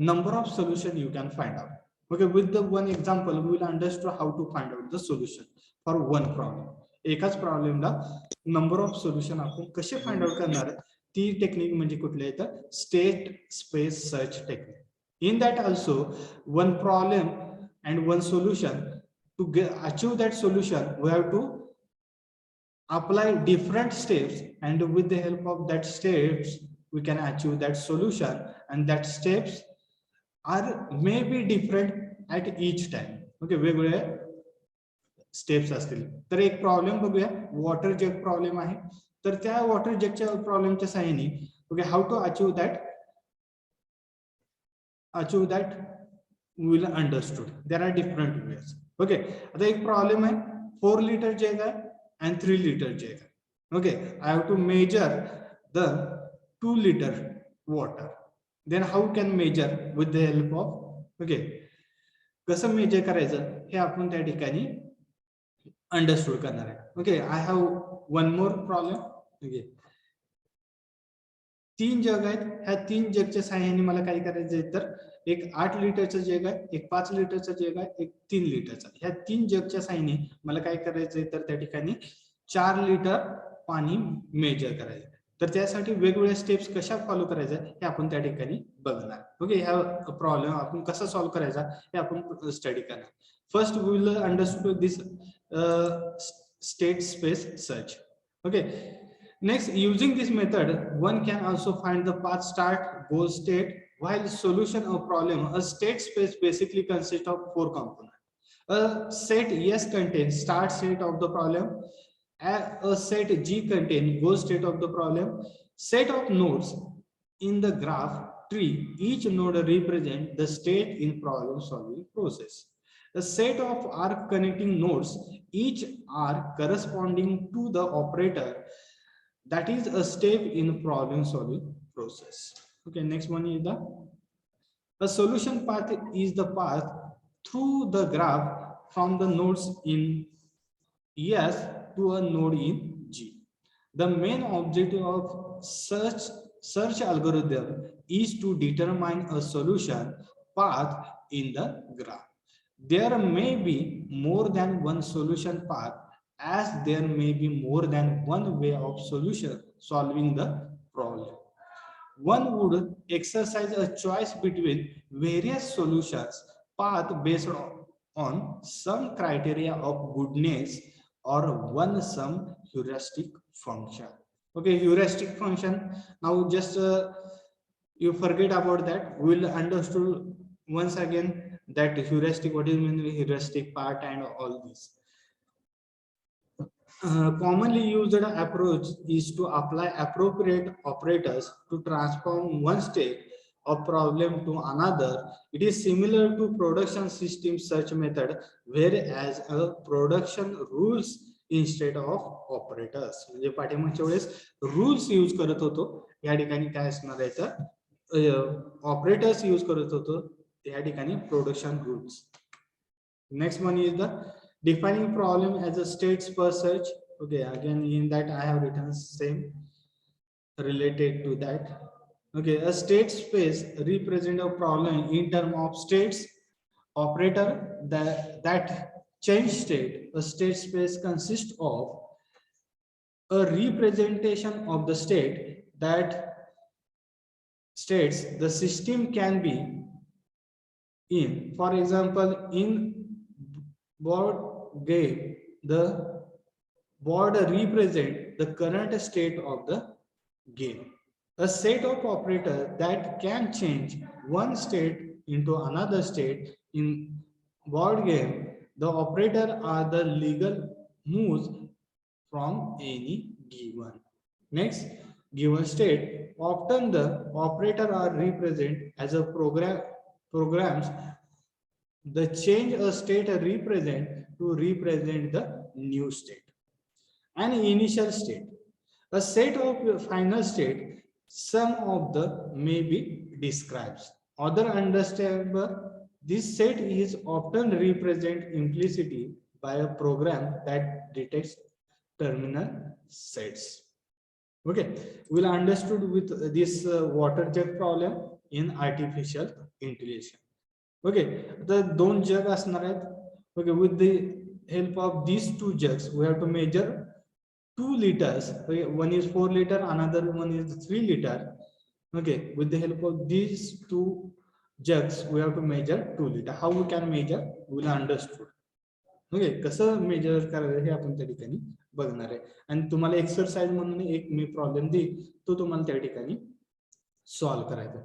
number of solution you can find out. Okay, with the one example we will understand how to find out the solution for one problem. एकाच प्रॉब्लेमला number of solution आपण कसे find out करणार ती technique म्हणजे कुठली आहे तर state space search technique. In that also one problem and one solution, to achieve that solution we have to apply different steps, and with the help of that steps we can achieve that solution, and that steps are may be different at each time. Okay, वेगवेगळे steps असतील. तर एक problem बघूया, water जग problem आहे, तर त्या water जगच्या प्रॉब्लेमच्या सहाय्याने okay how to achieve that will understood. There are different ways. Okay, आता एक प्रॉब्लेम आहे 4 लिटर जग आहे and 3 liter jug. Okay, I have to measure the 2 liter water. Then how can measure with the help of, okay, कसं major करायचं हे आपण त्या ठिकाणी understood करणार आहे. Okay, I have one more problem. Okay, 3 जग आहेत, ह्या 3 जगच्या सहाय्याने मला काय करायचंय तर एक 8 लिटरचं जग आहे, एक 5 लिटरचं जग आहे, एक 3 लिटरचं. ह्या 3 जगच्या सहाय्याने मला काय करायचंय तर त्या ठिकाणी 4 लिटर पाणी मेजर करायचं. तर त्यासाठी वेगवेगळ्या स्टेप्स कशा फॉलो करायच्या हे आपण त्या ठिकाणी बघणार. ओके, ह्या प्रॉब्लेम आपण कसा सॉल्व्ह करायचा हे आपण स्टडी करणार. First we will understood this state space search. Okay, next, using this method one can also find the path, start, goal, state. While solution of problem, a state space basically consists of 4 components. A set S contains start state of the problem. A set G contains goal state of the problem. Set of nodes in the graph tree, each node represents the state in problem solving process. A set of arc connecting nodes, each arc corresponding to the operator, that is a step in problem solving process. Okay, next one is the a solution path is the path through the graph from the nodes in S to a node in G. The main objective of search algorithm is to determine a solution path in the graph. There may be more than one solution path, as there may be more than one way of solution solving the problem. One would exercise a choice between various solutions path based on some criteria of goodness or one some heuristic function. Okay, heuristic function. Now just you forget about that. We'll understood once again that heuristic, what is mean heuristic part and all this. Commonly used approach is to apply appropriate operators to transform one state of problem to another. It is similar to production system search method, whereas a production rules instead of operators. म्हणजे पाठीमागच्या वेळेस rules use करत होतो, या ठिकाणी काय असणार आहे तर ऑपरेटर्स यूज करत होतो, या ठिकाणी production rules. Next one is the defining problem as a states per search. Okay, again in that I have written same related to that. Okay, a state space represent a problem in terms of states operator that change state. A state space consists of a representation of the state that states the system can be in. For example, in board game, the board represent the current state of the game. A set of operators that can change one state into another state in board game, the operator are the legal moves from any given. Next, given state, often the operator are represented as a programs the change a state represent to represent the new state. An initial state, a set of final state, some of the may be described. Other understandable, this set is often represented implicitly by a program that detects terminal sets. Okay, we'll understood with this water jug problem in artificial intelligence. Okay, the दोन जग असणार आहेत. Okay, with the help of these two jugs we have to measure 2 liters. Okay, one is 4 liter, another one is 3 liter. Okay, with the help of these two jugs we have to measure 2 liter. How we can measure, we will understood. Okay, कसं major करायचं हे आपण त्या ठिकाणी बघणार आहे. आणि तुम्हाला exercise म्हणून एक मी प्रॉब्लेम देईल, तो तुम्हाला त्या ठिकाणी सॉल्व करायचा.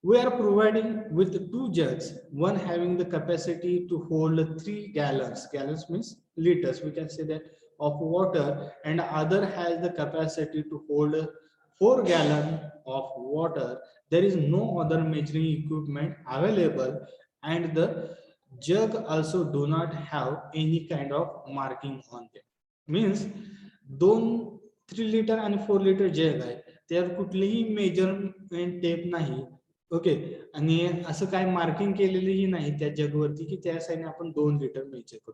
We are providing with 2 jugs, one having the capacity to hold 3 gallons. Gallons means liters, we can say that, of water, and other has the capacity to hold 4 gallons of water. There is no other measuring equipment available, and the jug also do not have any kind of marking on them. Means 3 liter and 4 liter jug आहे, त्यावर कुठलीही measurement tape नाही. Okay, आणि असं काय marking केलेलीही नाही त्या जगवरती की त्या साईडने आपण 2 लिटर मेजर करू.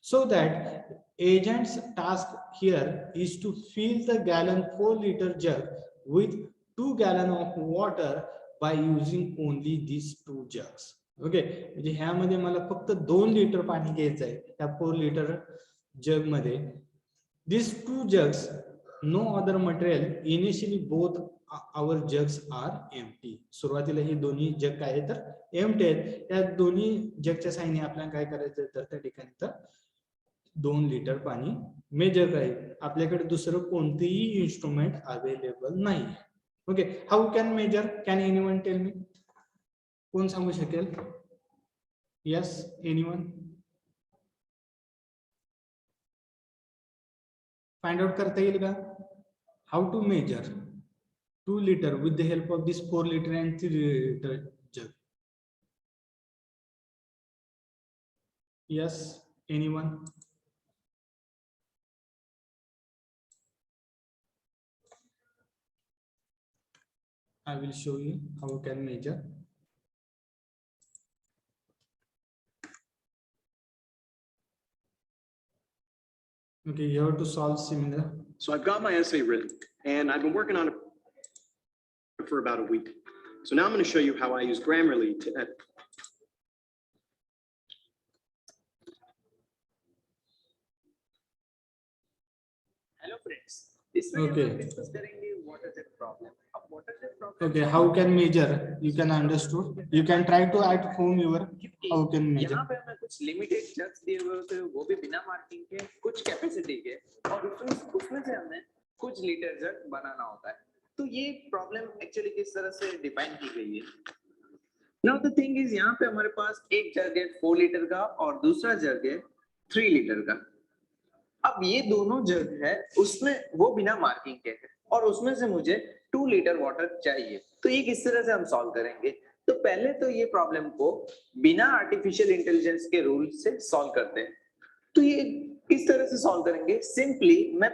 So that agents task here is to fill the gallon 4 litre jug with 2 gallon of water by using only this 2 jugs. Okay, म्हणजे ह्यामध्ये मला फक्त 2 लिटर पाणी घ्यायचं आहे त्या 4 लिटर जग मध्ये. This 2 jugs, no other material. Initially both our jugs are empty. सुरुवातीला ही दोन्ही जग काय तर एम्प्टी आहेत. त्या दोन्ही जगच्या साहाय्याने आपल्याला काय करायचं तर त्या ठिकाणी तर 2 लिटर पाणी मेजर करायचं. आपल्याकडे दुसरं कोणतेही इन्स्ट्रुमेंट अवेलेबल नाही. Okay, how can measure, can anyone tell me? कोण सांगू शकेल? Yes, anyone? फाइंड आउट करता येईल का? How to measure 2 liter with the help of this 4 liter and 3 liter jug? Yes, anyone? I will show you how you can measure. Okay, you have to solve similar. So I've got my essay written and I've been working on it for about a week. So now I'm going to show you how I use Grammarly to edit. Hello friends, इसमें Okay. हम discuss करेंगे water jet problem. अब water jet problem Okay, how can measure? You can understood. You can try to at home your how can measure. यहाँ पे हमें कुछ limited jugs दिए हुए होते हैं, वो भी बिना मार्किंग के, कुछ कैपेसिटी के, और उसमें से हमें कुछ लीटर जग बनाना होता है. तो ये प्रॉब्लम एक्चुअली किस तरह से डिफाइन की गई है? नाउ द थिंग इज, यहाँ पे हमारे पास एक जग है 4 लीटर का और दूसरा जग है 3 लीटर का. अब ये दोनों जग है, उसमें वो बिना मार्किंग के है और उसमें से मुझे 2 लीटर वाटर चाहिए. तो ये किस तरह से हम सॉल्व करेंगे? तो पहले तो ये प्रॉब्लम को बिना आर्टिफिशियल इंटेलिजेंस के रूल से सॉल्व करते हैं. तो ये किस तरह से सॉल्व करेंगे? सिंपली मैं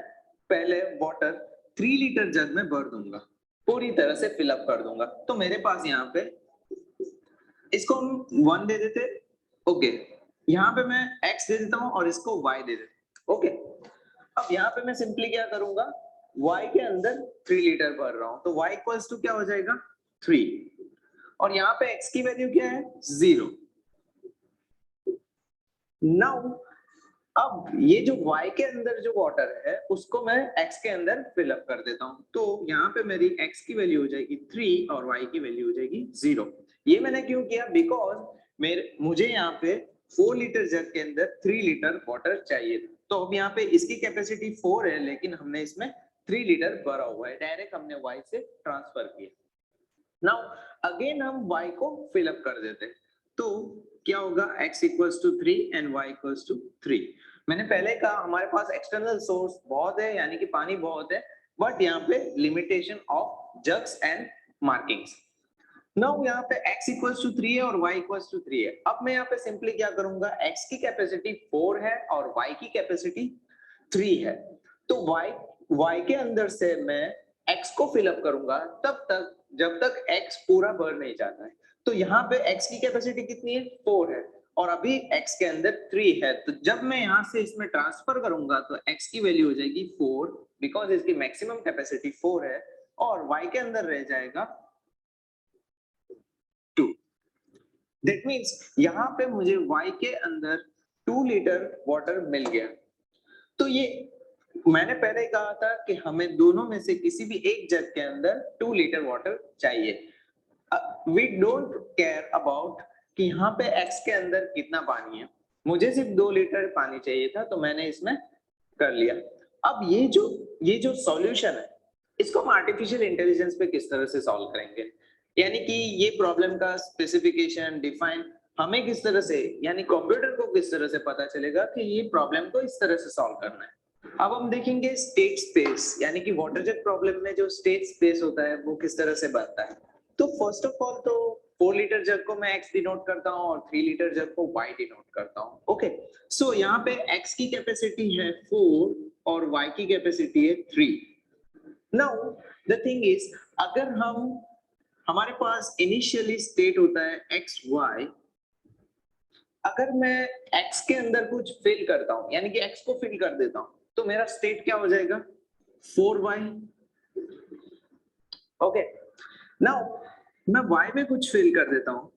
पहले वाटर 3 लीटर जग में भर दूंगा, पूरी तरह से फिलअप कर दूंगा. तो मेरे पास यहाँ पे इसको हम 1 दे देते. ओके, यहाँ पे मैं x दे देता हूँ और इसको y दे देता हूँ. ओके, अब यहाँ पे मैं सिंपली क्या करूंगा, y के अंदर 3 लीटर भर रहा हूं, तो y इक्वल्स टू क्या हो जाएगा 3, और यहाँ पे x की वैल्यू क्या है 0. नाउ अब ये जो y के अंदर जो वाटर है उसको मैं x के अंदर फिलअप कर देता हूं. तो यहाँ पे मेरी x की वैल्यू हो जाएगी 3 और y की वैल्यू हो जाएगी 0. ये मैंने क्यों किया? बिकॉज मुझे यहाँ पे 4 लीटर जग के अंदर 3 लीटर वाटर चाहिए था. तो अब यहाँ पे इसकी कैपेसिटी 4 है, लेकिन हमने इसमें 3 लीटर भरा हुआ है, डायरेक्ट हमने y से ट्रांसफर किया. नाउ अगेन हम y को फिलअप कर देते हैं. तो क्या होगा, x equals to 3 and y equals to 3. मैंने पहले कहा हमारे पास एक्सटर्नल सोर्स बहुत है, यानी कि पानी बहुत है, बट यहाँ पे limitation of jugs and markings. Now यहाँ पे x इक्वल्स टू 3 है और y इक्वल्स टू 3 है. अब मैं यहाँ पे सिंपली क्या करूंगा, x की कैपेसिटी 4 है और y की कैपेसिटी 3 है. तो y के अंदर से मैं x को फिलअप करूंगा तब तक जब तक x पूरा भर नहीं जाता है. तो यहाँ पे x की कैपेसिटी कितनी है 4 है और अभी x के अंदर 3 है. तो जब मैं यहाँ से इसमें ट्रांसफर करूंगा तो x की वैल्यू हो जाएगी 4, बिकॉज इसकी मैक्सिमम कैपेसिटी 4 है, और y के अंदर रह जाएगा 2. दैट मींस यहाँ पे मुझे y के अंदर 2 लीटर वाटर मिल गया. तो ये मैंने पहले कहा था कि हमें दोनों में से किसी भी एक जग के अंदर 2 लीटर वाटर चाहिए. वी डोंट केयर अबाउट कि यहाँ पे x के अंदर कितना पानी है, मुझे सिर्फ 2 लीटर पानी चाहिए था, तो मैंने इसमें कर लिया. अब ये जो सॉल्यूशन है इसको हम आर्टिफिशियल इंटेलिजेंस पे किस तरह से सॉल्व करेंगे, यानी कि ये प्रॉब्लम का स्पेसिफिकेशन डिफाइन हमें किस तरह से, यानी कंप्यूटर को किस तरह से पता चलेगा कि ये प्रॉब्लम को इस तरह से सॉल्व करना है. अब हम देखेंगे स्टेट स्पेस, यानी कि वाटर जेट प्रॉब्लम में जो स्टेट स्पेस होता है वो किस तरह से बनता है. तो फर्स्ट ऑफ ऑल तो 4 लीटर जग को मैं x डिनोट करता हूं और 3 लीटर जग को y डिनोट करता हूं. ओके, सो यहाँ पे x की कैपेसिटी है 4 और y की कैपेसिटी है 3. नाउ द थिंग इज, अगर हमारे पास इनिशियली स्टेट होता है x y, अगर मैं x के अंदर कुछ फिल करता हूं, यानी कि x को फिल कर देता हूं, तो मेरा स्टेट क्या हो जाएगा 4y. ओके, नाउ मैं y में कुछ फिल कर देता हूं,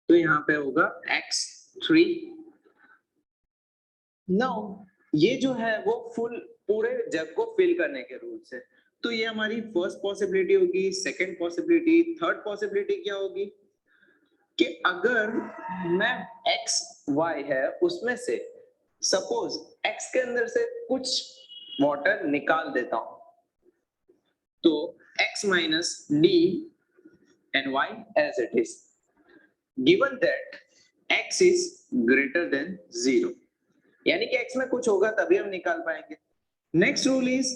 तो यहाँ पे होगा x3. नाउ ये जो है वो पूरे जग को फिल करने के रूल से, तो ये हमारी फर्स्ट पॉसिबिलिटी होगी. सेकंड पॉसिबिलिटी, थर्ड पॉसिबिलिटी क्या होगी कि अगर मैं x y है उसमें से सपोज x के अंदर से कुछ वाटर निकाल देता हूं, तो x minus d and y as it is, given that x is greater than 0, यानी कि x में कुछ होगा तभी हम निकाल पाएंगे. Next rule is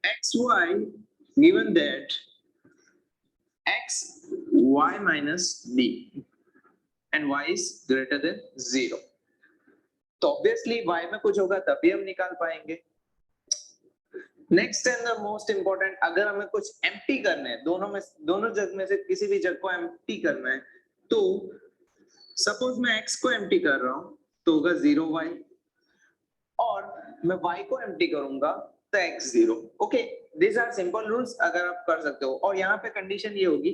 xy given that x y minus b and y is greater than 0. तो ऑब्वियसली y में कुछ होगा तभी हम निकाल पाएंगे. Next and the most important, अगर हमें कुछ एम्प्टी करना है, दोनों जग में से किसी भी जग को एम्प्टी करना है, तो सपोज मैं x को एम्प्टी कर रहा हूं तो होगा 0y, और मैं y को एम्प्टी करूंगा तो x 0. Okay, this are simple rules, अगर आप कर सकते हो. और यहाँ पे कंडीशन ये होगी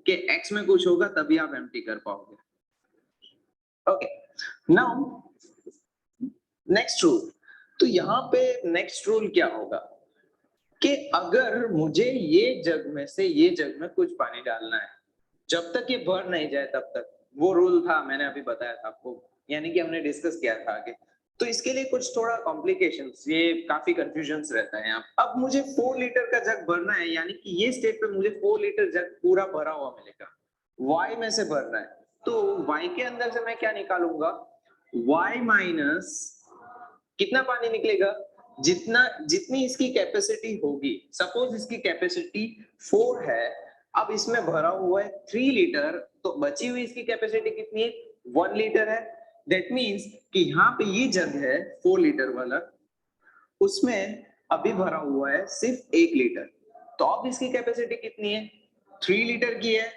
कि x में कुछ होगा तभी आप एम्प्टी कर पाओगे. Okay, now next rule. तो यहाँ पे नेक्स्ट रूल क्या होगा कि अगर मुझे ये जग में से ये जग में कुछ पानी डालना है, जब तक ये भर नहीं जाए तब तक, वो रूल था, मैंने अभी बताया था आपको, यानी कि हमने डिस्कस किया था आगे. तो इसके लिए कुछ थोड़ा कॉम्प्लिकेशंस, ये काफी कंफ्यूजन्स रहता है यहाँ. अब मुझे 4 लीटर का जग भरना है, यानी कि ये स्टेट पे मुझे 4 लीटर जग पूरा भरा हुआ मिलेगा. y में से भरना है, तो y के अंदर से मैं क्या निकालूंगा, y माइनस कितना पानी निकलेगा, जितनी इसकी कैपेसिटी होगी. सपोज इसकी कैपेसिटी 4 है, अब इसमें भरा हुआ है 3 लीटर, तो बची हुई इसकी कैपेसिटी कितनी है, 1 लीटर है. दैट मींस कि यहाँ पे ये जग है 4 लीटर वाला, उसमें अभी भरा हुआ है सिर्फ 1 लीटर, तो अब इसकी कैपेसिटी कितनी है, 3 लीटर की है.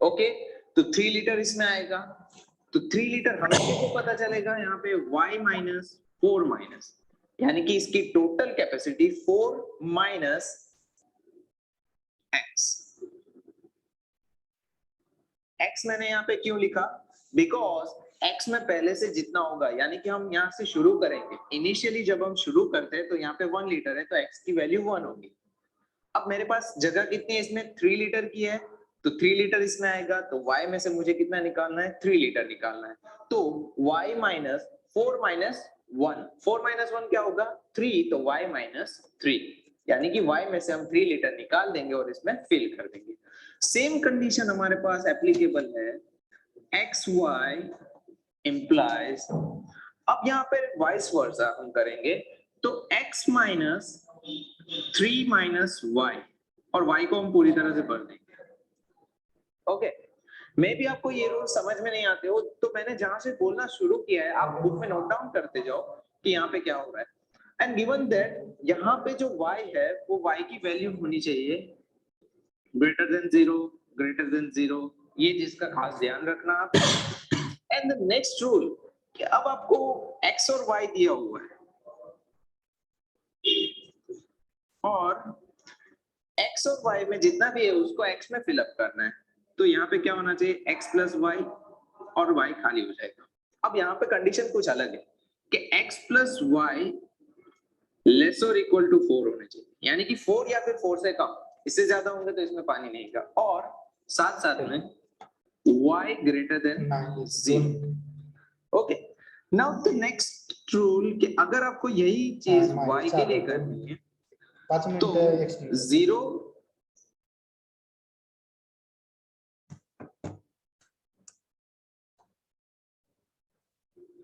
ओके, तो 3 लीटर इसमें आएगा, तो 3 लीटर हमें कैसे पता चलेगा, यहाँ पे y माइनस 4 माइनस, यानी कि इसकी total capacity 4 minus x. x मैंने यहाँ पे क्यों लिखा, बिकॉज x में पहले से जितना होगा, यानी कि हम यहाँ से शुरू करेंगे. इनिशियली जब हम शुरू करते हैं तो यहाँ पे 1 लीटर है, तो x की वैल्यू 1 होगी. अब मेरे पास जगह कितनी है, इसमें 3 लीटर की है, तो 3 लीटर इसमें आएगा, तो y में से मुझे कितना निकालना है, 3 लीटर निकालना है. तो y माइनस 4 माइनस 1, 4 माइनस 1 क्या होगा, 3, तो y माइनस 3, यानी कि y में से हम 3 लीटर निकाल देंगे और इसमें फिल कर देंगे. सेम कंडीशन हमारे पास एप्लीकेबल है, xy implies, अब यहाँ पे वाइस वर्सा हम करेंगे, तो x माइनस 3 माइनस y, और y को हम पूरी तरह से भर देंगे. ओके, मे भी आपको ये रूल समझ में नहीं आते हो, तो मैंने जहां से बोलना शुरू किया है आप बुक में नोट डाउन करते जाओ कि यहाँ पे क्या हो रहा है. एंड गिवन दैट यहाँ पे जो y है वो y की वैल्यू होनी चाहिए ग्रेटर देन 0, ग्रेटर देन 0, ये जिसका खास ध्यान रखना आप. एंड द नेक्स्ट रूल कि अब आपको x और y दिया हुआ है, और x और y में जितना भी है उसको x में फिलअप करना है. तो यहाँ पे क्या होना चाहिए, x प्लस वाई, और y खाली हो जाएगा. अब यहाँ पे कंडीशन कुछ अलग है कि x प्लस वाई लेस और इक्वल टू 4 होने चाहिए, यानी कि 4 या फिर 4 से कम, इससे ज्यादा होंगे तो इसमें पानी नहीं होगा, और साथ साथ में y greater than 0. Okay, now the next rule कि अगर आपको यही चीज y के लिए करनी है, तो 0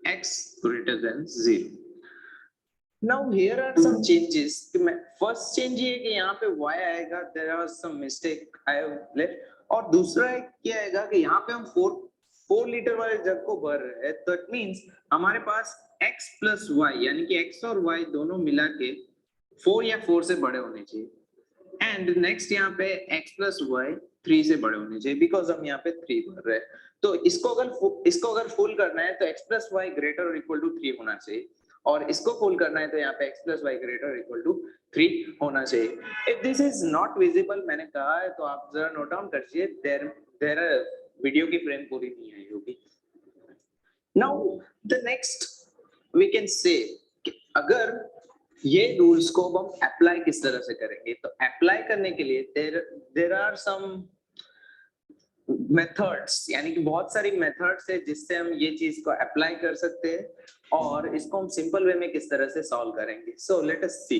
x greater than 0. Now here are some changes. First change ये कि यहाँ पे y आएगा, there are some mistake I have left. और दूसरा क्या आएगा कि यहाँ पे हम 4 लीटर वाले जग को भर रहे हैं, तो इट मींस हमारे पास x प्लस y, यानी कि x और y दोनों मिला के 4 या 4 से बड़े होने चाहिए. एंड नेक्स्ट यहाँ पे x प्लस y 3 से बड़े होने चाहिए, बिकॉज हम यहाँ पे 3 भर रहे हैं. तो इसको अगर फुल करना है तो x प्लस वाई ग्रेटर और इक्वल टू 3 होना चाहिए, और इसको फुल करना है तो यहाँ पे x प्लस वाई ग्रेटर और इक्वल टू 3 होना चाहिए. If this is not visible, मैंने कहा है तो आप जरा नोट डाउन करिए, देयर वीडियो की फ्रेम पूरी नहीं आई होगी. Now the next we can say, अगर ये रूल्स को हम अप्लाई किस तरह से करेंगे, तो अप्लाई करने के लिए देयर आर सम मेथड्स, यानी कि बहुत सारी मेथड्स है जिससे हम ये चीज को अप्लाई कर सकते हैं, और इसको हम सिंपल वे में किस तरह से सॉल्व करेंगे. So let us see.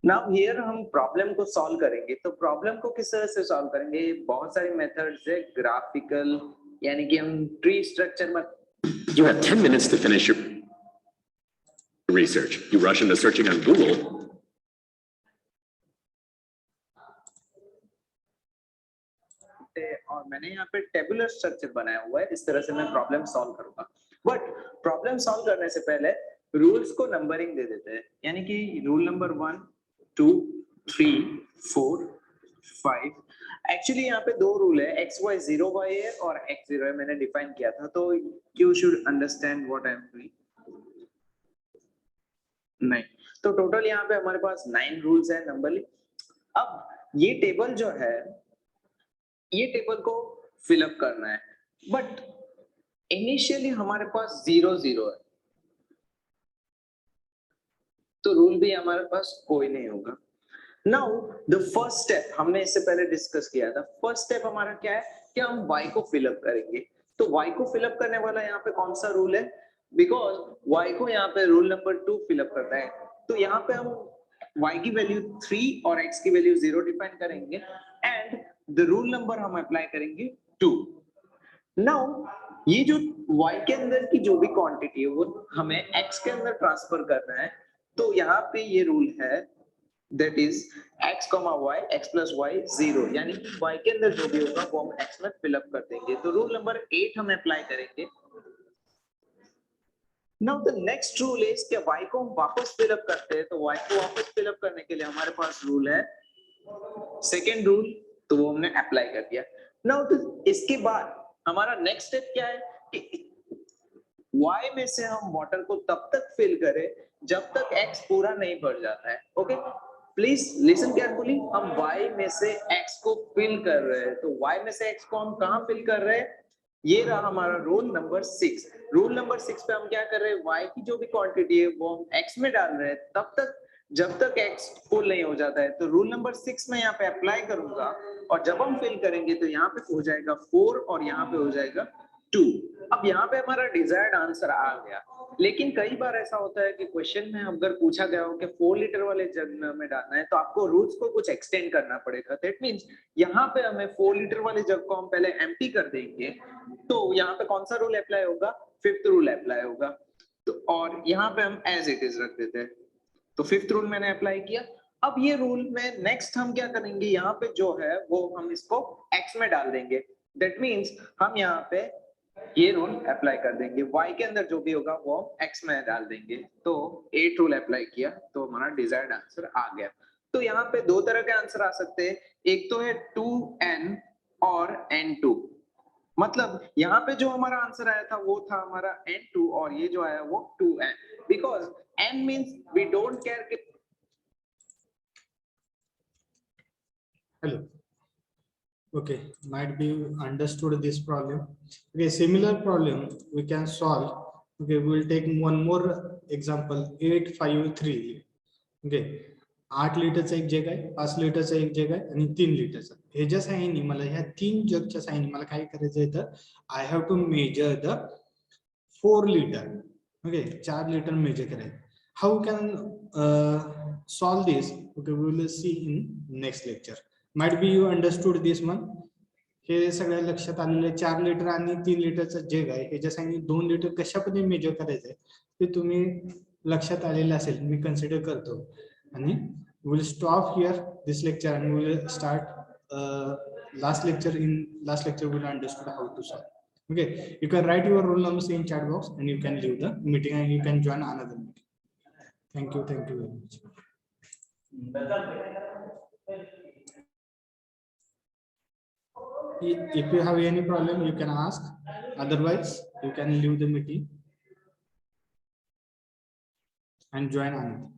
Now here हम प्रॉब्लम को सॉल्व करेंगे, तो प्रॉब्लम को किस तरह से सॉल्व करेंगे, बहुत सारी मेथड्स है, ग्राफिकल, यानी कि हम ट्री स्ट्रक्चर में You have 10 minutes to finish your research. You rush into searching on Google. और मैंने यहाँ पे टेबुलर स्ट्रक्चर बनाया हुआ है, इस तरह से मैं प्रॉब्लम सॉल्व करूंगा। बट प्रॉब्लम सॉल्व करने से पहले रूल्स को नंबरिंग दे देते हैं, यानी कि रूल नंबर 1 2 3 4 5। एक्चुअली यहाँ पे दो रूल है, एक्स वाई 0 y है और x 0 है, मैंने डिफाइन किया था, तो you should understand what I am doing. नहीं, तो टोटल यहाँ पे हमारे पास 9 रूल्स है नंबरिंग। अब ये टेबल जो है, ये टेबल को फिलअप करना है, बट इनिशियली हमारे पास 0 0 है, तो रूल भी हमारे पास कोई नहीं होगा। नाउ द फर्स्ट स्टेप हमने इससे पहले डिस्कस किया था। फर्स्ट स्टेप हमारा क्या है कि हम y को फिलअप करेंगे। तो y को फिलअप करने वाला यहाँ पे कौन सा रूल है, बिकॉज y को यहाँ पे रूल नंबर 2 फिलअप करना है, तो यहाँ पे हम y की वैल्यू 3 और x की वैल्यू 0 डिफाइन करेंगे एंड द रूल नंबर हम अप्लाई करेंगे 2। नाउ ये जो y के अंदर की जो भी क्वांटिटी है वो हमें x के अंदर ट्रांसफर करना है, तो यहाँ पे ये रूल है that is x, y, x plus y 0, यानी कि y के अंदर जो भी होगा वो हम x में फिलअप कर देंगे। तो रूल नंबर 8 हम अप्लाई करेंगे। Now the next rule is कि y को हम वापस फिलअप करते हैं, तो y को वापस फिलअप करने के लिए हमारे पास रूल है सेकेंड रूल, तो वो हमने अप्लाई कर दिया। नाउ तो इसके बाद हमारा नेक्स्ट स्टेप क्या है कि y में से हम वाटर को तब तक फिल करें जब तक x पूरा नहीं भर जाता है। ओके, प्लीज लिसन केयरफुली, हम y में से x को फिल कर रहे हैं, तो y में से x को हम कहाँ फिल कर रहे हैं, ये रहा हमारा रूल नंबर 6। रूल नंबर 6 पे हम क्या कर रहे हैं, y की जो भी क्वांटिटी है वो हम x में डाल रहे हैं तब तक जब तक x फुल नहीं हो जाता है। तो रूल नंबर 6 में यहाँ पे अप्लाई करूंगा और जब हम फिल करेंगे तो यहाँ पे हो जाएगा 4 और यहाँ पे हो जाएगा 2। अब यहाँ पे हमारा डिजायर्ड आंसर आ गया, लेकिन कई बार ऐसा होता है कि क्वेश्चन में अगर पूछा गया हो कि 4 लीटर वाले जग में डालना है, तो आपको रूल्स को कुछ एक्सटेंड करना पड़ेगा। दैट मींस यहाँ पे हमें 4 लीटर वाले जग को हम पहले एम्प्टी कर देंगे, तो यहाँ पे कौन सा रूल अप्लाई होगा, 5th रूल अप्लाई होगा। तो और यहाँ पे हम एज इट इज रख देते हैं, तो 5th रूल मैंने अप्लाई किया। अब ये रूल में नेक्स्ट हम क्या करेंगे, यहाँ पे जो है वो हम इसको x में डाल देंगे। दैट मींस हम यहाँ पे ये रूल अप्लाई कर देंगे, y के अंदर जो भी होगा वो x में डाल देंगे। तो 8 रूल अप्लाई किया तो हमारा डिजायर्ड आंसर आ गया। तो यहाँ पे दो तरह के आंसर आ सकते हैं, एक तो है 2n और n2। मतलब यहाँ पे जो हमारा आंसर आया था वो था हमारा n2 और ये जो आया वो 2n, because n means we don't care कि Hello. Okay, might be you understood this problem. Okay, similar problem we can solve. Okay, we will take one more example, 853. Okay, 8 लिटरचा एक जग आहे, 5 लिटरचा एक जग आहे आणि 3 लिटरचा. हे ज्या साईनी मला ह्या 3 जगच्या साईनी मला काय करायचं आहे, तर I have to measure the 4 litre. Okay, 4 litre measure करायचं. How can solve this? Okay, we will see in next lecture. Might be you understood this one. हे सगळ्या लक्षात आलेले 4 लिटर आणि 3 लिटरचा जग आहे, ह्याच्या सांगितले 2 लिटर कशा पद्धतीने मेजर करायचंय ते तुम्ही लक्षात आलेलं असेल, मी कन्सिडर करतो. आणि will stop here this lecture and we will start last lecture. In last lecture we will understood how to solve. Okay, you can write your roll numbers in chat box and you can leave the meeting and you can join another meeting. Thank you very much. If you have any problem you can ask, otherwise you can leave the meeting and join another.